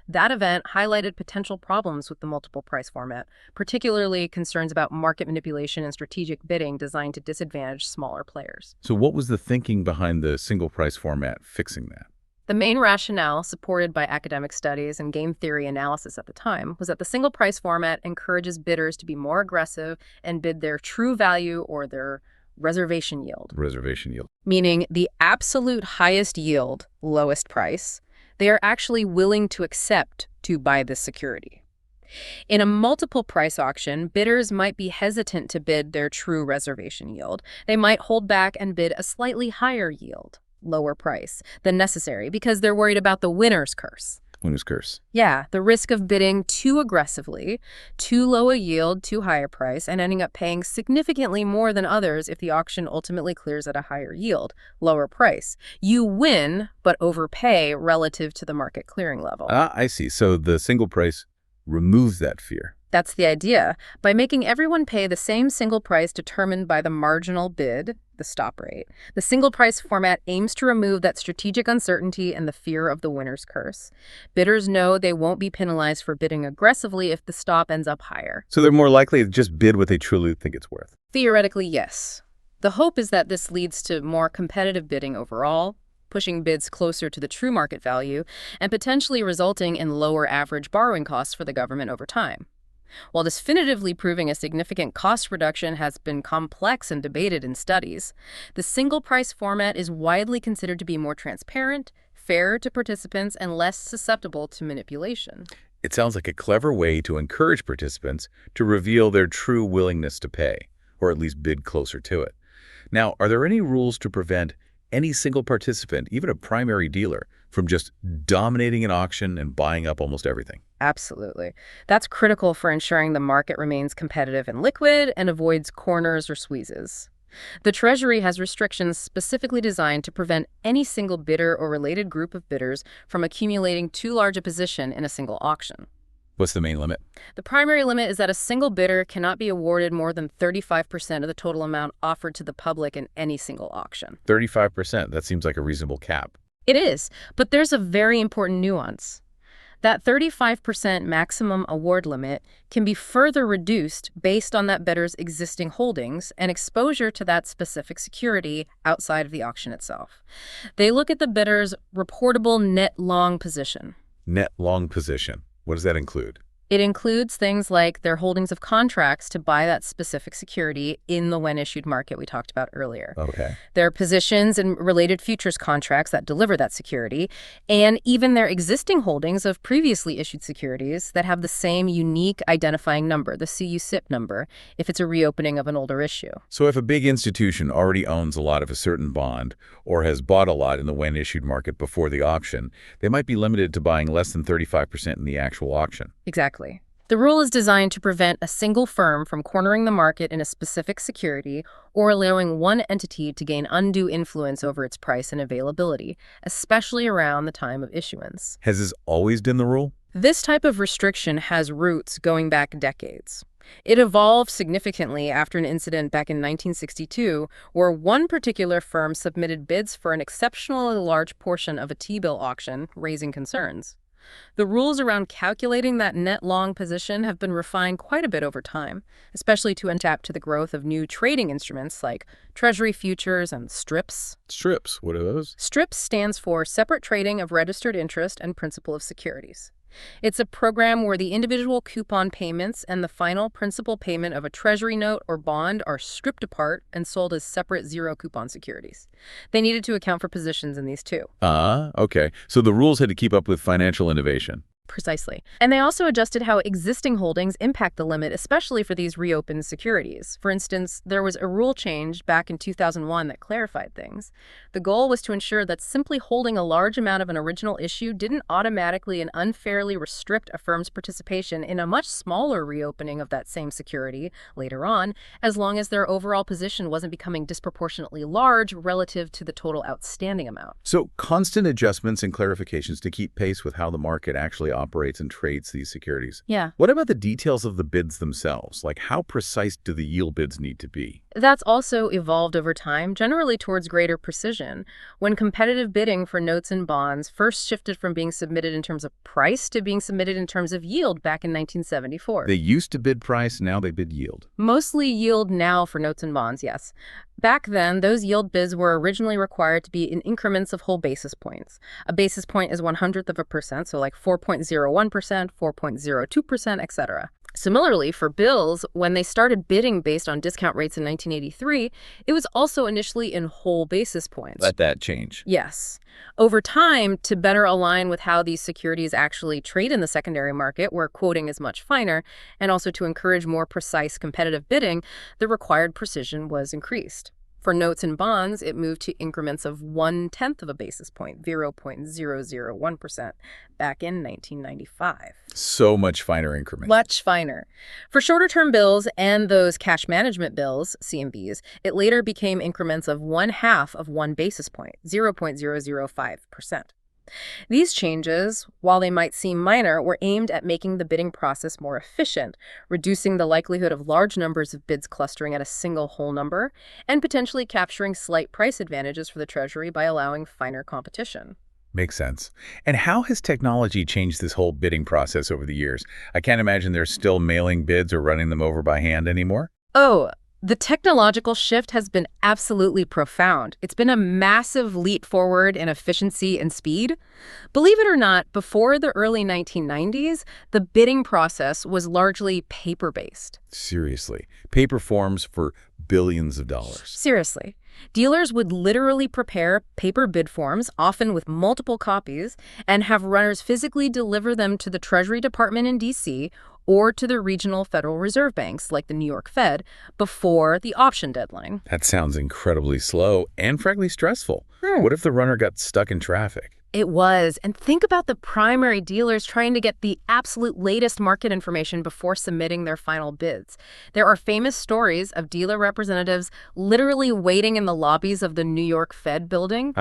That event highlighted potential problems with the multiple price format, particularly concerns about market manipulation and strategic bidding designed to disadvantage smaller players. So what was the thinking behind the single price format fixing that? The main rationale, supported by academic studies and game theory analysis at the time, was that the single price format encourages bidders to be more aggressive and bid their true value or their reservation yield. Reservation yield. Meaning the absolute highest yield, lowest price, they are actually willing to accept to buy this security. In a multiple price auction, bidders might be hesitant to bid their true reservation yield. They might hold back and bid a slightly higher yield, lower price, than necessary because they're worried about the winner's curse. winner's curse. Yeah, the risk of bidding too aggressively, too low a yield, too high a price, and ending up paying significantly more than others if the auction ultimately clears at a higher yield, lower price. You win, but overpay relative to the market clearing level. Ah, I see. So the single price removes that fear. That's the idea. By making everyone pay the same single price determined by the marginal bid, the stop rate, the single price format aims to remove that strategic uncertainty and the fear of the winner's curse. Bidders know they won't be penalized for bidding aggressively if the stop ends up higher. So they're more likely to just bid what they truly think it's worth. Theoretically, yes. The hope is that this leads to more competitive bidding overall, pushing bids closer to the true market value, and potentially resulting in lower average borrowing costs for the government over time. While definitively proving a significant cost reduction has been complex and debated in studies, the single price format is widely considered to be more transparent, fairer to participants, and less susceptible to manipulation. It sounds like a clever way to encourage participants to reveal their true willingness to pay, or at least bid closer to it. Now, are there any rules to prevent any single participant, even a primary dealer, from just dominating an auction and buying up almost everything? Absolutely. That's critical for ensuring the market remains competitive and liquid and avoids corners or squeezes. The Treasury has restrictions specifically designed to prevent any single bidder or related group of bidders from accumulating too large a position in a single auction. What's the main limit? The primary limit is that a single bidder cannot be awarded more than 35% of the total amount offered to the public in any single auction. 35%. That seems like a reasonable cap. It is, but there's a very important nuance. That 35% maximum award limit can be further reduced based on that bidder's existing holdings and exposure to that specific security outside of the auction itself. They look at the bidder's reportable net long position. Net long position. What does that include? It includes things like their holdings of contracts to buy that specific security in the when-issued market we talked about earlier. Okay. Their positions in related futures contracts that deliver that security, and even their existing holdings of previously issued securities that have the same unique identifying number, the CU-SIP number, if it's a reopening of an older issue. So if a big institution already owns a lot of a certain bond or has bought a lot in the when-issued market before the auction, they might be limited to buying less than 35% in the actual auction. Exactly. The rule is designed to prevent a single firm from cornering the market in a specific security or allowing one entity to gain undue influence over its price and availability, especially around the time of issuance. Has this always been the rule? This type of restriction has roots going back decades. It evolved significantly after an incident back in 1962 where one particular firm submitted bids for an exceptionally large portion of a T-bill auction, raising concerns. The rules around calculating that net long position have been refined quite a bit over time, especially to adapt to the growth of new trading instruments like Treasury futures and strips. Strips, what are those? Strips stands for Separate Trading of Registered Interest and Principal of Securities. It's a program where the individual coupon payments and the final principal payment of a Treasury note or bond are stripped apart and sold as separate zero-coupon securities. They needed to account for positions in these too. Okay. So the rules had to keep up with financial innovation. Precisely. And they also adjusted how existing holdings impact the limit, especially for these reopened securities. For instance, there was a rule change back in 2001 that clarified things. The goal was to ensure that simply holding a large amount of an original issue didn't automatically and unfairly restrict a firm's participation in a much smaller reopening of that same security later on, as long as their overall position wasn't becoming disproportionately large relative to the total outstanding amount. So constant adjustments and clarifications to keep pace with how the market actually operates and trades these securities. Yeah. What about the details of the bids themselves? Like how precise do the yield bids need to be? That's also evolved over time, generally towards greater precision. When competitive bidding for notes and bonds first shifted from being submitted in terms of price to being submitted in terms of yield back in 1974. They used to bid price, now they bid yield. Mostly yield now for notes and bonds, yes. Back then, those yield bids were originally required to be in increments of whole basis points. A basis point is 1/100%, so like 4.01%, 4.02%, etc. Similarly, for bills, when they started bidding based on discount rates in 1983, it was also initially in whole basis points. Let that change. Yes. Over time, to better align with how these securities actually trade in the secondary market, where quoting is much finer, and also to encourage more precise competitive bidding, the required precision was increased. For notes and bonds, it moved to increments of 1/10 of a basis point, 0.001%, back in 1995. So much finer increment. Much finer. For shorter-term bills and those cash management bills, CMBs, it later became increments of 1/2 of 1 basis point, 0.005%. These changes, while they might seem minor, were aimed at making the bidding process more efficient, reducing the likelihood of large numbers of bids clustering at a single whole number, and potentially capturing slight price advantages for the Treasury by allowing finer competition. Makes sense. And how has technology changed this whole bidding process over the years? I can't imagine they're still mailing bids or running them over by hand anymore. Oh, the technological shift has been absolutely profound. It's been a massive leap forward in efficiency and speed. Believe it or not, before the early 1990s, the bidding process was largely paper-based. Seriously. Paper forms for billions of dollars. Seriously. Dealers would literally prepare paper bid forms, often with multiple copies, and have runners physically deliver them to the Treasury Department in D.C. or to the regional Federal Reserve banks, like the New York Fed, before the option deadline. That sounds incredibly slow and frankly stressful. What if the runner got stuck in traffic? It was. And think about the primary dealers trying to get the absolute latest market information before submitting their final bids. There are famous stories of dealer representatives literally waiting in the lobbies of the New York Fed building,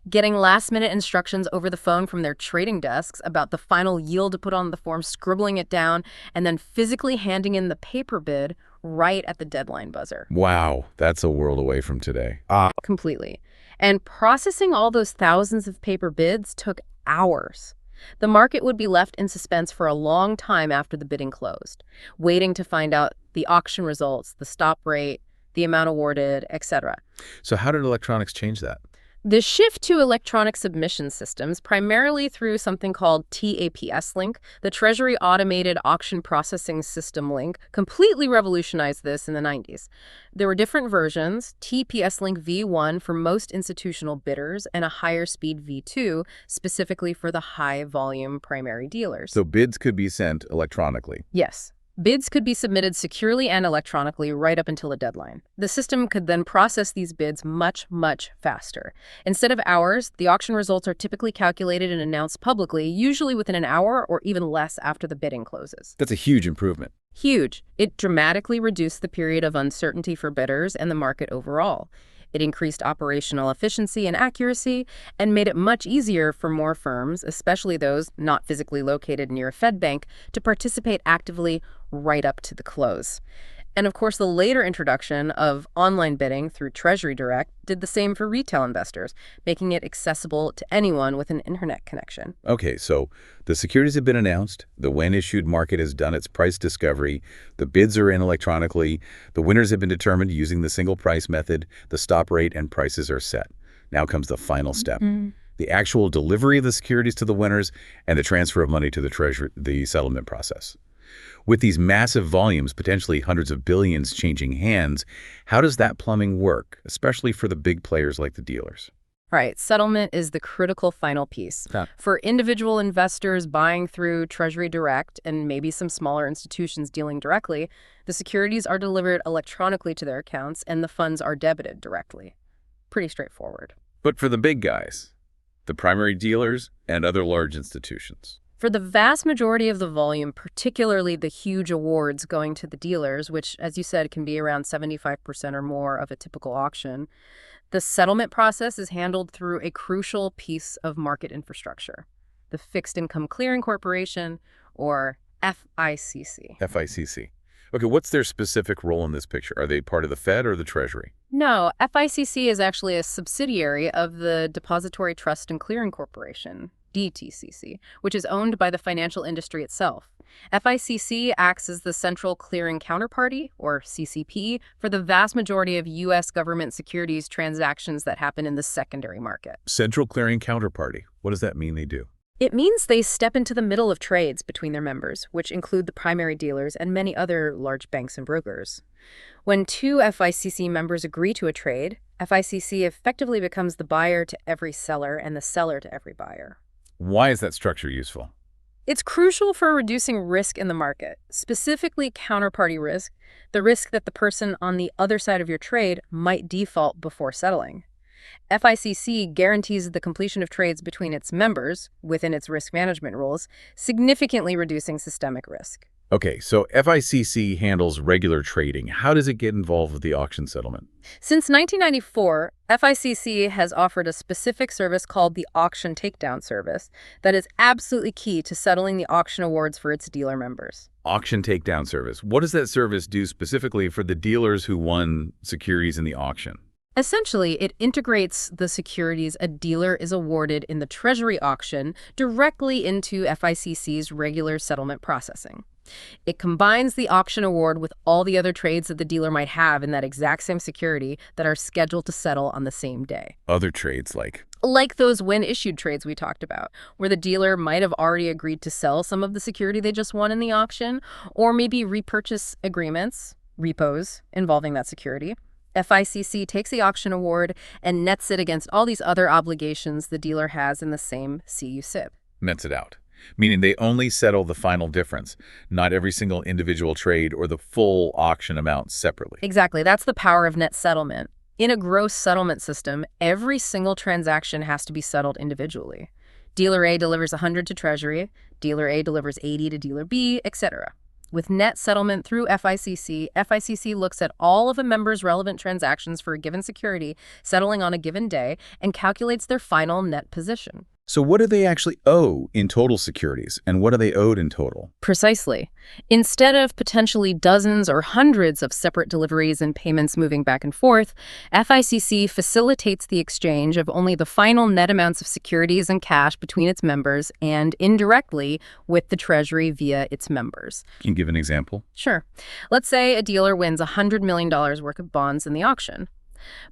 getting last-minute instructions over the phone from their trading desks about the final yield to put on the form, scribbling it down, and then physically handing in the paper bid right at the deadline buzzer. Wow, that's a world away from today. Completely. And processing all those thousands of paper bids took hours. The market would be left in suspense for a long time after the bidding closed, waiting to find out the auction results, the stop rate, the amount awarded, etc. So how did electronics change that? The shift to electronic submission systems, primarily through something called TAPS Link, the Treasury Automated Auction Processing System Link, completely revolutionized this in the 90s. There were different versions, TPS Link V1 for most institutional bidders and a higher speed V2 specifically for the high-volume primary dealers. So bids could be sent electronically. Yes. Bids could be submitted securely and electronically right up until a deadline. The system could then process these bids much, much faster. Instead of hours, the auction results are typically calculated and announced publicly, usually within an hour or even less after the bidding closes. That's a huge improvement. Huge. It dramatically reduced the period of uncertainty for bidders and the market overall. It increased operational efficiency and accuracy and made it much easier for more firms, especially those not physically located near a Fed bank, to participate actively right up to the close. And of course, the later introduction of online bidding through Treasury Direct did the same for retail investors, making it accessible to anyone with an internet connection. Okay, so the securities have been announced, the when-issued market has done its price discovery, the bids are in electronically, the winners have been determined using the single price method, the stop rate and prices are set. Now comes the final step. The actual delivery of the securities to the winners and the transfer of money to the Treasury, the settlement process. With these massive volumes, potentially hundreds of billions changing hands, how does that plumbing work, especially for the big players like the dealers? Right. Settlement is the critical final piece. For individual investors buying through Treasury Direct and maybe some smaller institutions dealing directly, the securities are delivered electronically to their accounts and the funds are debited directly. Pretty straightforward. But for the big guys, the primary dealers and other large institutions? For the vast majority of the volume, particularly the huge awards going to the dealers, which, as you said, can be around 75% or more of a typical auction, the settlement process is handled through a crucial piece of market infrastructure, the Fixed Income Clearing Corporation, or FICC. FICC. Okay, what's their specific role in this picture? Are they part of the Fed or the Treasury? No, FICC is actually a subsidiary of the Depository Trust and Clearing Corporation, DTCC, which is owned by the financial industry itself. FICC acts as the central clearing counterparty, or CCP, for the vast majority of U.S. government securities transactions that happen in the secondary market. Central clearing counterparty. What does that mean they do? It means they step into the middle of trades between their members, which include the primary dealers and many other large banks and brokers. When two FICC members agree to a trade, FICC effectively becomes the buyer to every seller and the seller to every buyer. Why is that structure useful? It's crucial for reducing risk in the market, specifically counterparty risk, the risk that the person on the other side of your trade might default before settling. FICC guarantees the completion of trades between its members within its risk management rules, significantly reducing systemic risk. Okay, so FICC handles regular trading. How does it get involved with the auction settlement? Since 1994, FICC has offered a specific service called the Auction Takedown Service that is absolutely key to settling the auction awards for its dealer members. Auction takedown service. What does that service do specifically for the dealers who won securities in the auction? Essentially, it integrates the securities a dealer is awarded in the Treasury auction directly into FICC's regular settlement processing. It combines the auction award with all the other trades that the dealer might have in that exact same security that are scheduled to settle on the same day. Other trades like? Like those when-issued trades we talked about, where the dealer might have already agreed to sell some of the security they just won in the auction, or maybe repurchase agreements, repos, involving that security. FICC takes the auction award and nets it against all these other obligations the dealer has in the same CUSIP. Nets it out. Meaning they only settle the final difference, not every single individual trade or the full auction amount separately. Exactly. That's the power of net settlement. In a gross settlement system, every single transaction has to be settled individually. Dealer A delivers 100 to Treasury, Dealer A delivers 80 to Dealer B, etc. With net settlement through FICC, FICC looks at all of a member's relevant transactions for a given security settling on a given day and calculates their final net position. So what do they actually owe in total securities, and what are they owed in total? Precisely. Instead of potentially dozens or hundreds of separate deliveries and payments moving back and forth, FICC facilitates the exchange of only the final net amounts of securities and cash between its members and indirectly with the Treasury via its members. Can you give an example? Sure. Let's say a dealer wins $100 million worth of bonds in the auction.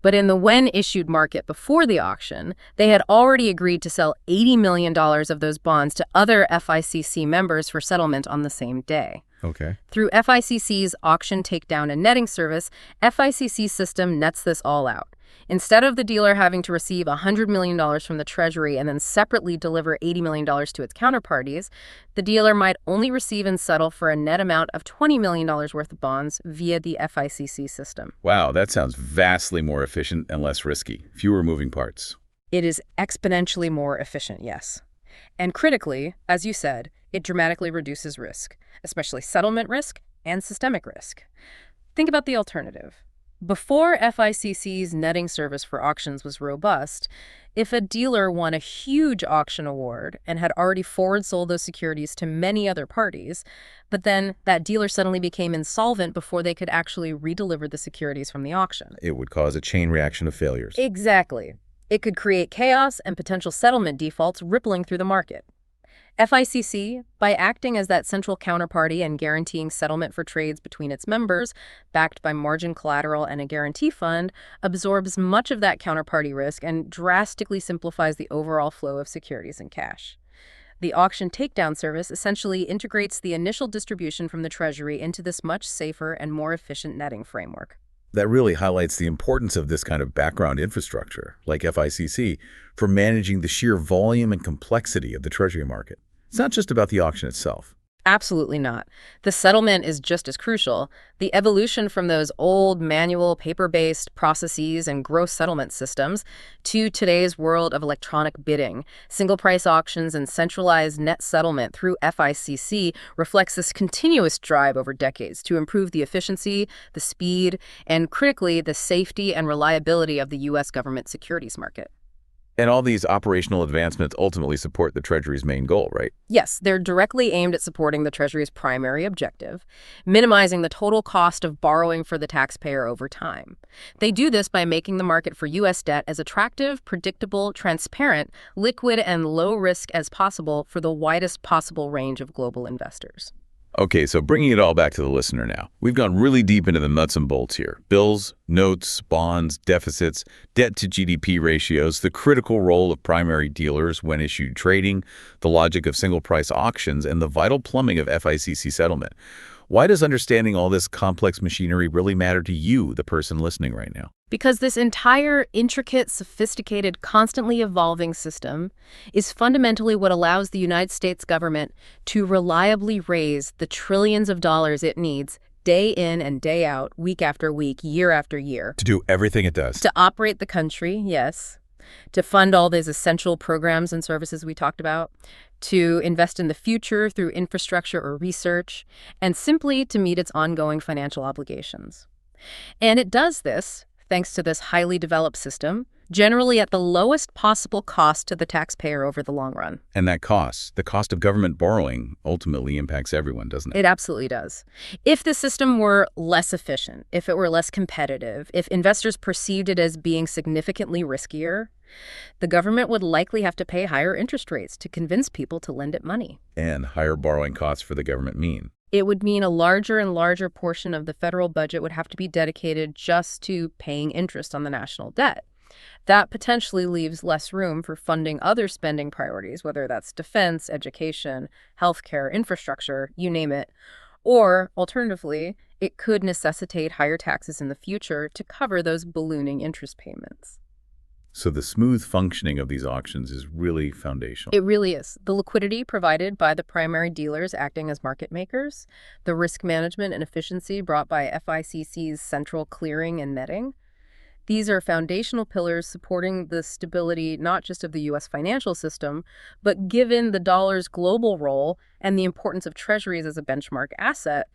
But in the when-issued market before the auction, they had already agreed to sell $80 million of those bonds to other FICC members for settlement on the same day. Okay. Through FICC's auction takedown and netting service, FICC's system nets this all out. Instead of the dealer having to receive $100 million from the Treasury and then separately deliver $80 million to its counterparties, the dealer might only receive and settle for a net amount of $20 million worth of bonds via the FICC system. Wow, that sounds vastly more efficient and less risky. Fewer moving parts. It is exponentially more efficient, yes. And critically, as you said, it dramatically reduces risk, especially settlement risk and systemic risk. Think about the alternative. Before FICC's netting service for auctions was robust, if a dealer won a huge auction award and had already forward sold those securities to many other parties, but then that dealer suddenly became insolvent before they could actually redeliver the securities from the auction. It would cause a chain reaction of failures. Exactly. It could create chaos and potential settlement defaults rippling through the market. FICC, by acting as that central counterparty and guaranteeing settlement for trades between its members, backed by margin collateral and a guarantee fund, absorbs much of that counterparty risk and drastically simplifies the overall flow of securities and cash. The auction takedown service essentially integrates the initial distribution from the Treasury into this much safer and more efficient netting framework. That really highlights the importance of this kind of background infrastructure, like FICC, for managing the sheer volume and complexity of the Treasury market. It's not just about the auction itself. Absolutely not. The settlement is just as crucial. The evolution from those old manual paper-based processes and gross settlement systems to today's world of electronic bidding, single price auctions, and centralized net settlement through FICC reflects this continuous drive over decades to improve the efficiency, the speed, and critically, the safety and reliability of the U.S. government securities market. And all these operational advancements ultimately support the Treasury's main goal, right? Yes, they're directly aimed at supporting the Treasury's primary objective, minimizing the total cost of borrowing for the taxpayer over time. They do this by making the market for U.S. debt as attractive, predictable, transparent, liquid, and low risk as possible for the widest possible range of global investors. Okay, so bringing it all back to the listener now. We've gone really deep into the nuts and bolts here. Bills, notes, bonds, deficits, debt to GDP ratios, the critical role of primary dealers when issued trading, the logic of single price auctions, and the vital plumbing of FICC settlement. Why does understanding all this complex machinery really matter to you, the person listening right now? Because this entire intricate, sophisticated, constantly evolving system is fundamentally what allows the United States government to reliably raise the trillions of dollars it needs day in and day out, week after week, year after year. To do everything it does. To operate the country, yes. To fund all these essential programs and services we talked about. To invest in the future through infrastructure or research. And simply to meet its ongoing financial obligations. And it does this thanks to this highly developed system, generally at the lowest possible cost to the taxpayer over the long run. And that cost, the cost of government borrowing, ultimately impacts everyone, doesn't it? It absolutely does. If the system were less efficient, if it were less competitive, if investors perceived it as being significantly riskier, the government would likely have to pay higher interest rates to convince people to lend it money. And higher borrowing costs for the government mean? It would mean a larger and larger portion of the federal budget would have to be dedicated just to paying interest on the national debt. That potentially leaves less room for funding other spending priorities, whether that's defense, education, healthcare, infrastructure, you name it. Or, alternatively, it could necessitate higher taxes in the future to cover those ballooning interest payments. So the smooth functioning of these auctions is really foundational. It really is. The liquidity provided by the primary dealers acting as market makers, the risk management and efficiency brought by FICC's central clearing and netting. These are foundational pillars supporting the stability not just of the U.S. financial system, but given the dollar's global role and the importance of treasuries as a benchmark asset,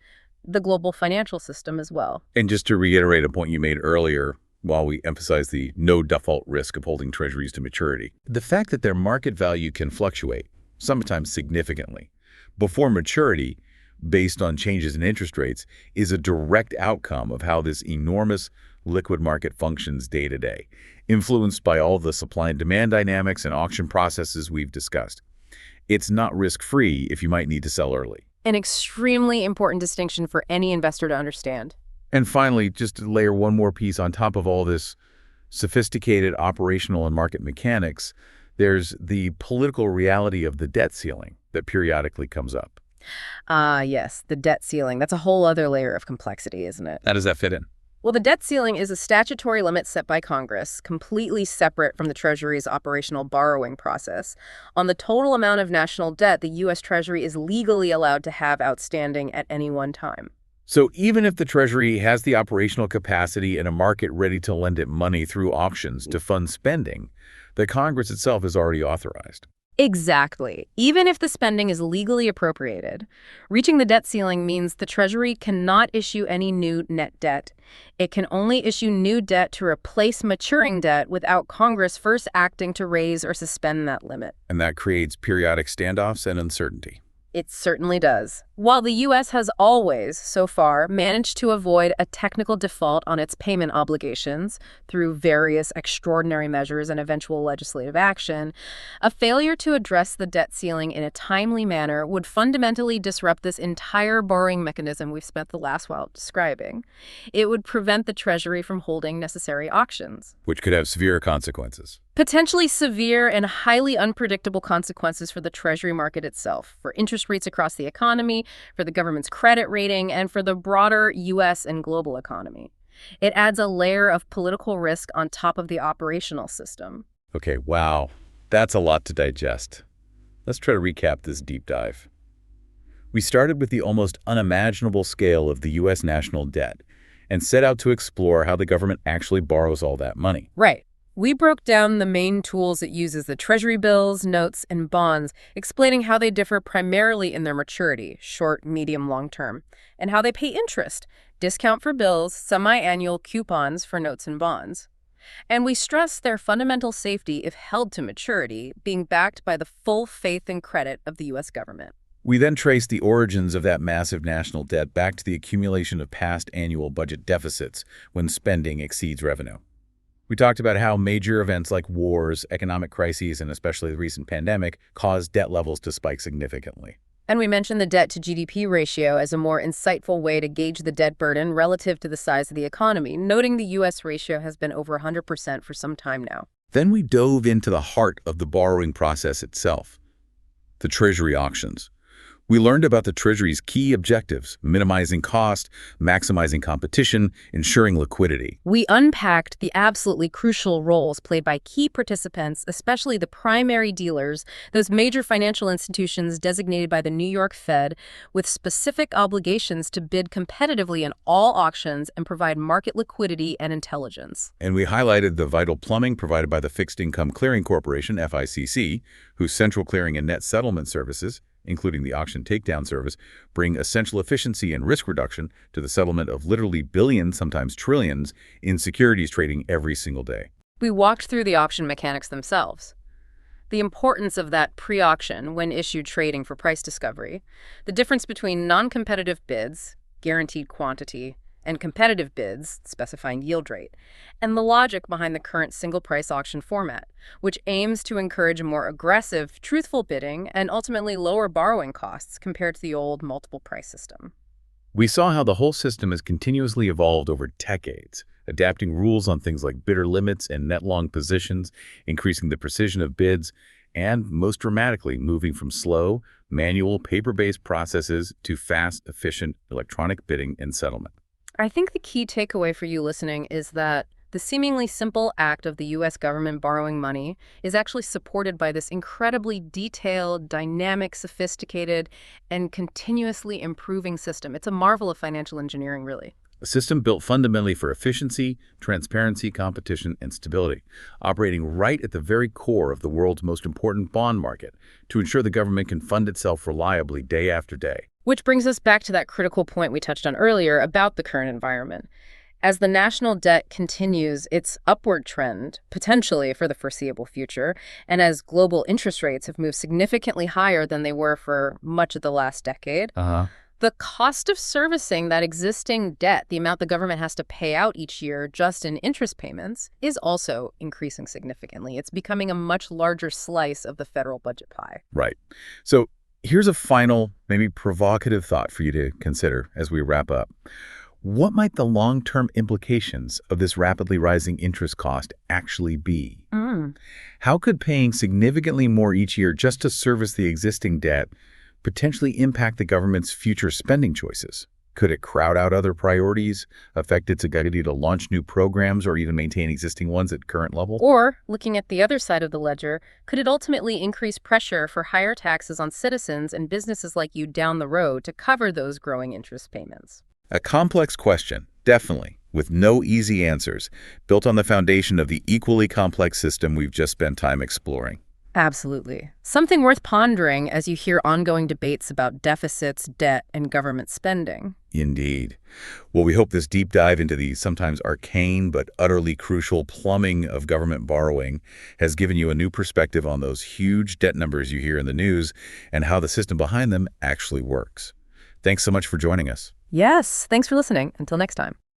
the global financial system as well. And just to reiterate a point you made earlier, while we emphasize the no default risk of holding treasuries to maturity, the fact that their market value can fluctuate, sometimes significantly, before maturity based on changes in interest rates is a direct outcome of how this enormous liquid market functions day to day, influenced by all the supply and demand dynamics and auction processes we've discussed. It's not risk-free if you might need to sell early. An extremely important distinction for any investor to understand. And finally, just to layer one more piece on top of all this sophisticated operational and market mechanics, there's the political reality of the debt ceiling that periodically comes up. Yes, the debt ceiling. That's a whole other layer of complexity, isn't it? How does that fit in? Well, the debt ceiling is a statutory limit set by Congress, completely separate from the Treasury's operational borrowing process, on the total amount of national debt the U.S. Treasury is legally allowed to have outstanding at any one time. So even if the Treasury has the operational capacity and a market ready to lend it money through auctions to fund spending, the Congress itself is already authorized. Exactly. Even if the spending is legally appropriated, reaching the debt ceiling means the Treasury cannot issue any new net debt. It can only issue new debt to replace maturing debt without Congress first acting to raise or suspend that limit. And that creates periodic standoffs and uncertainty. It certainly does. While the U.S. has always, so far, managed to avoid a technical default on its payment obligations through various extraordinary measures and eventual legislative action, a failure to address the debt ceiling in a timely manner would fundamentally disrupt this entire borrowing mechanism we've spent the last while describing. It would prevent the Treasury from holding necessary auctions, which could have severe consequences. Potentially severe and highly unpredictable consequences for the Treasury market itself, for interest rates across the economy, for the government's credit rating, and for the broader U.S. and global economy. It adds a layer of political risk on top of the operational system. Okay, wow. That's a lot to digest. Let's try to recap this deep dive. We started with the almost unimaginable scale of the U.S. national debt and set out to explore how the government actually borrows all that money. Right. We broke down the main tools it uses, the Treasury bills, notes, and bonds, explaining how they differ primarily in their maturity, short, medium, long term, and how they pay interest, discount for bills, semi-annual coupons for notes and bonds. And we stressed their fundamental safety if held to maturity, being backed by the full faith and credit of the U.S. government. We then traced the origins of that massive national debt back to the accumulation of past annual budget deficits when spending exceeds revenue. We talked about how major events like wars, economic crises, and especially the recent pandemic caused debt levels to spike significantly. And we mentioned the debt to GDP ratio as a more insightful way to gauge the debt burden relative to the size of the economy, noting the U.S. ratio has been over 100% for some time now. Then we dove into the heart of the borrowing process itself, the Treasury auctions, We learned about the Treasury's key objectives: minimizing cost, maximizing competition, ensuring liquidity. We unpacked the absolutely crucial roles played by key participants, especially the primary dealers, those major financial institutions designated by the New York Fed with specific obligations to bid competitively in all auctions and provide market liquidity and intelligence. And we highlighted the vital plumbing provided by the Fixed Income Clearing Corporation, FICC, whose central clearing and net settlement services, including the auction takedown service, bring essential efficiency and risk reduction to the settlement of literally billions, sometimes trillions, in securities trading every single day. We walked through the auction mechanics themselves. The importance of that pre-auction when issued trading for price discovery, the difference between non-competitive bids, guaranteed quantity, and competitive bids, specifying yield rate, and the logic behind the current single-price auction format, which aims to encourage more aggressive, truthful bidding and ultimately lower borrowing costs compared to the old multiple-price system. We saw how the whole system has continuously evolved over decades, adapting rules on things like bidder limits and net long positions, increasing the precision of bids, and, most dramatically, moving from slow, manual, paper-based processes to fast, efficient electronic bidding and settlement. I think the key takeaway for you listening is that the seemingly simple act of the U.S. government borrowing money is actually supported by this incredibly detailed, dynamic, sophisticated, and continuously improving system. It's a marvel of financial engineering, really. A system built fundamentally for efficiency, transparency, competition, and stability, operating right at the very core of the world's most important bond market to ensure the government can fund itself reliably day after day. Which brings us back to that critical point we touched on earlier about the current environment. As the national debt continues its upward trend, potentially for the foreseeable future, and as global interest rates have moved significantly higher than they were for much of the last decade, the cost of servicing that existing debt, the amount the government has to pay out each year just in interest payments, is also increasing significantly. It's becoming a much larger slice of the federal budget pie. Right. So here's a final, maybe provocative thought for you to consider as we wrap up. What might the long-term implications of this rapidly rising interest cost actually be? How could paying significantly more each year just to service the existing debt potentially impact the government's future spending choices? Could it crowd out other priorities, affect its ability to launch new programs, or even maintain existing ones at current level? Or, looking at the other side of the ledger, could it ultimately increase pressure for higher taxes on citizens and businesses like you down the road to cover those growing interest payments? A complex question, definitely, with no easy answers, built on the foundation of the equally complex system we've just spent time exploring. Absolutely. Something worth pondering as you hear ongoing debates about deficits, debt, and government spending. Indeed. Well, we hope this deep dive into the sometimes arcane but utterly crucial plumbing of government borrowing has given you a new perspective on those huge debt numbers you hear in the news and how the system behind them actually works. Thanks so much for joining us. Yes, thanks for listening. Until next time.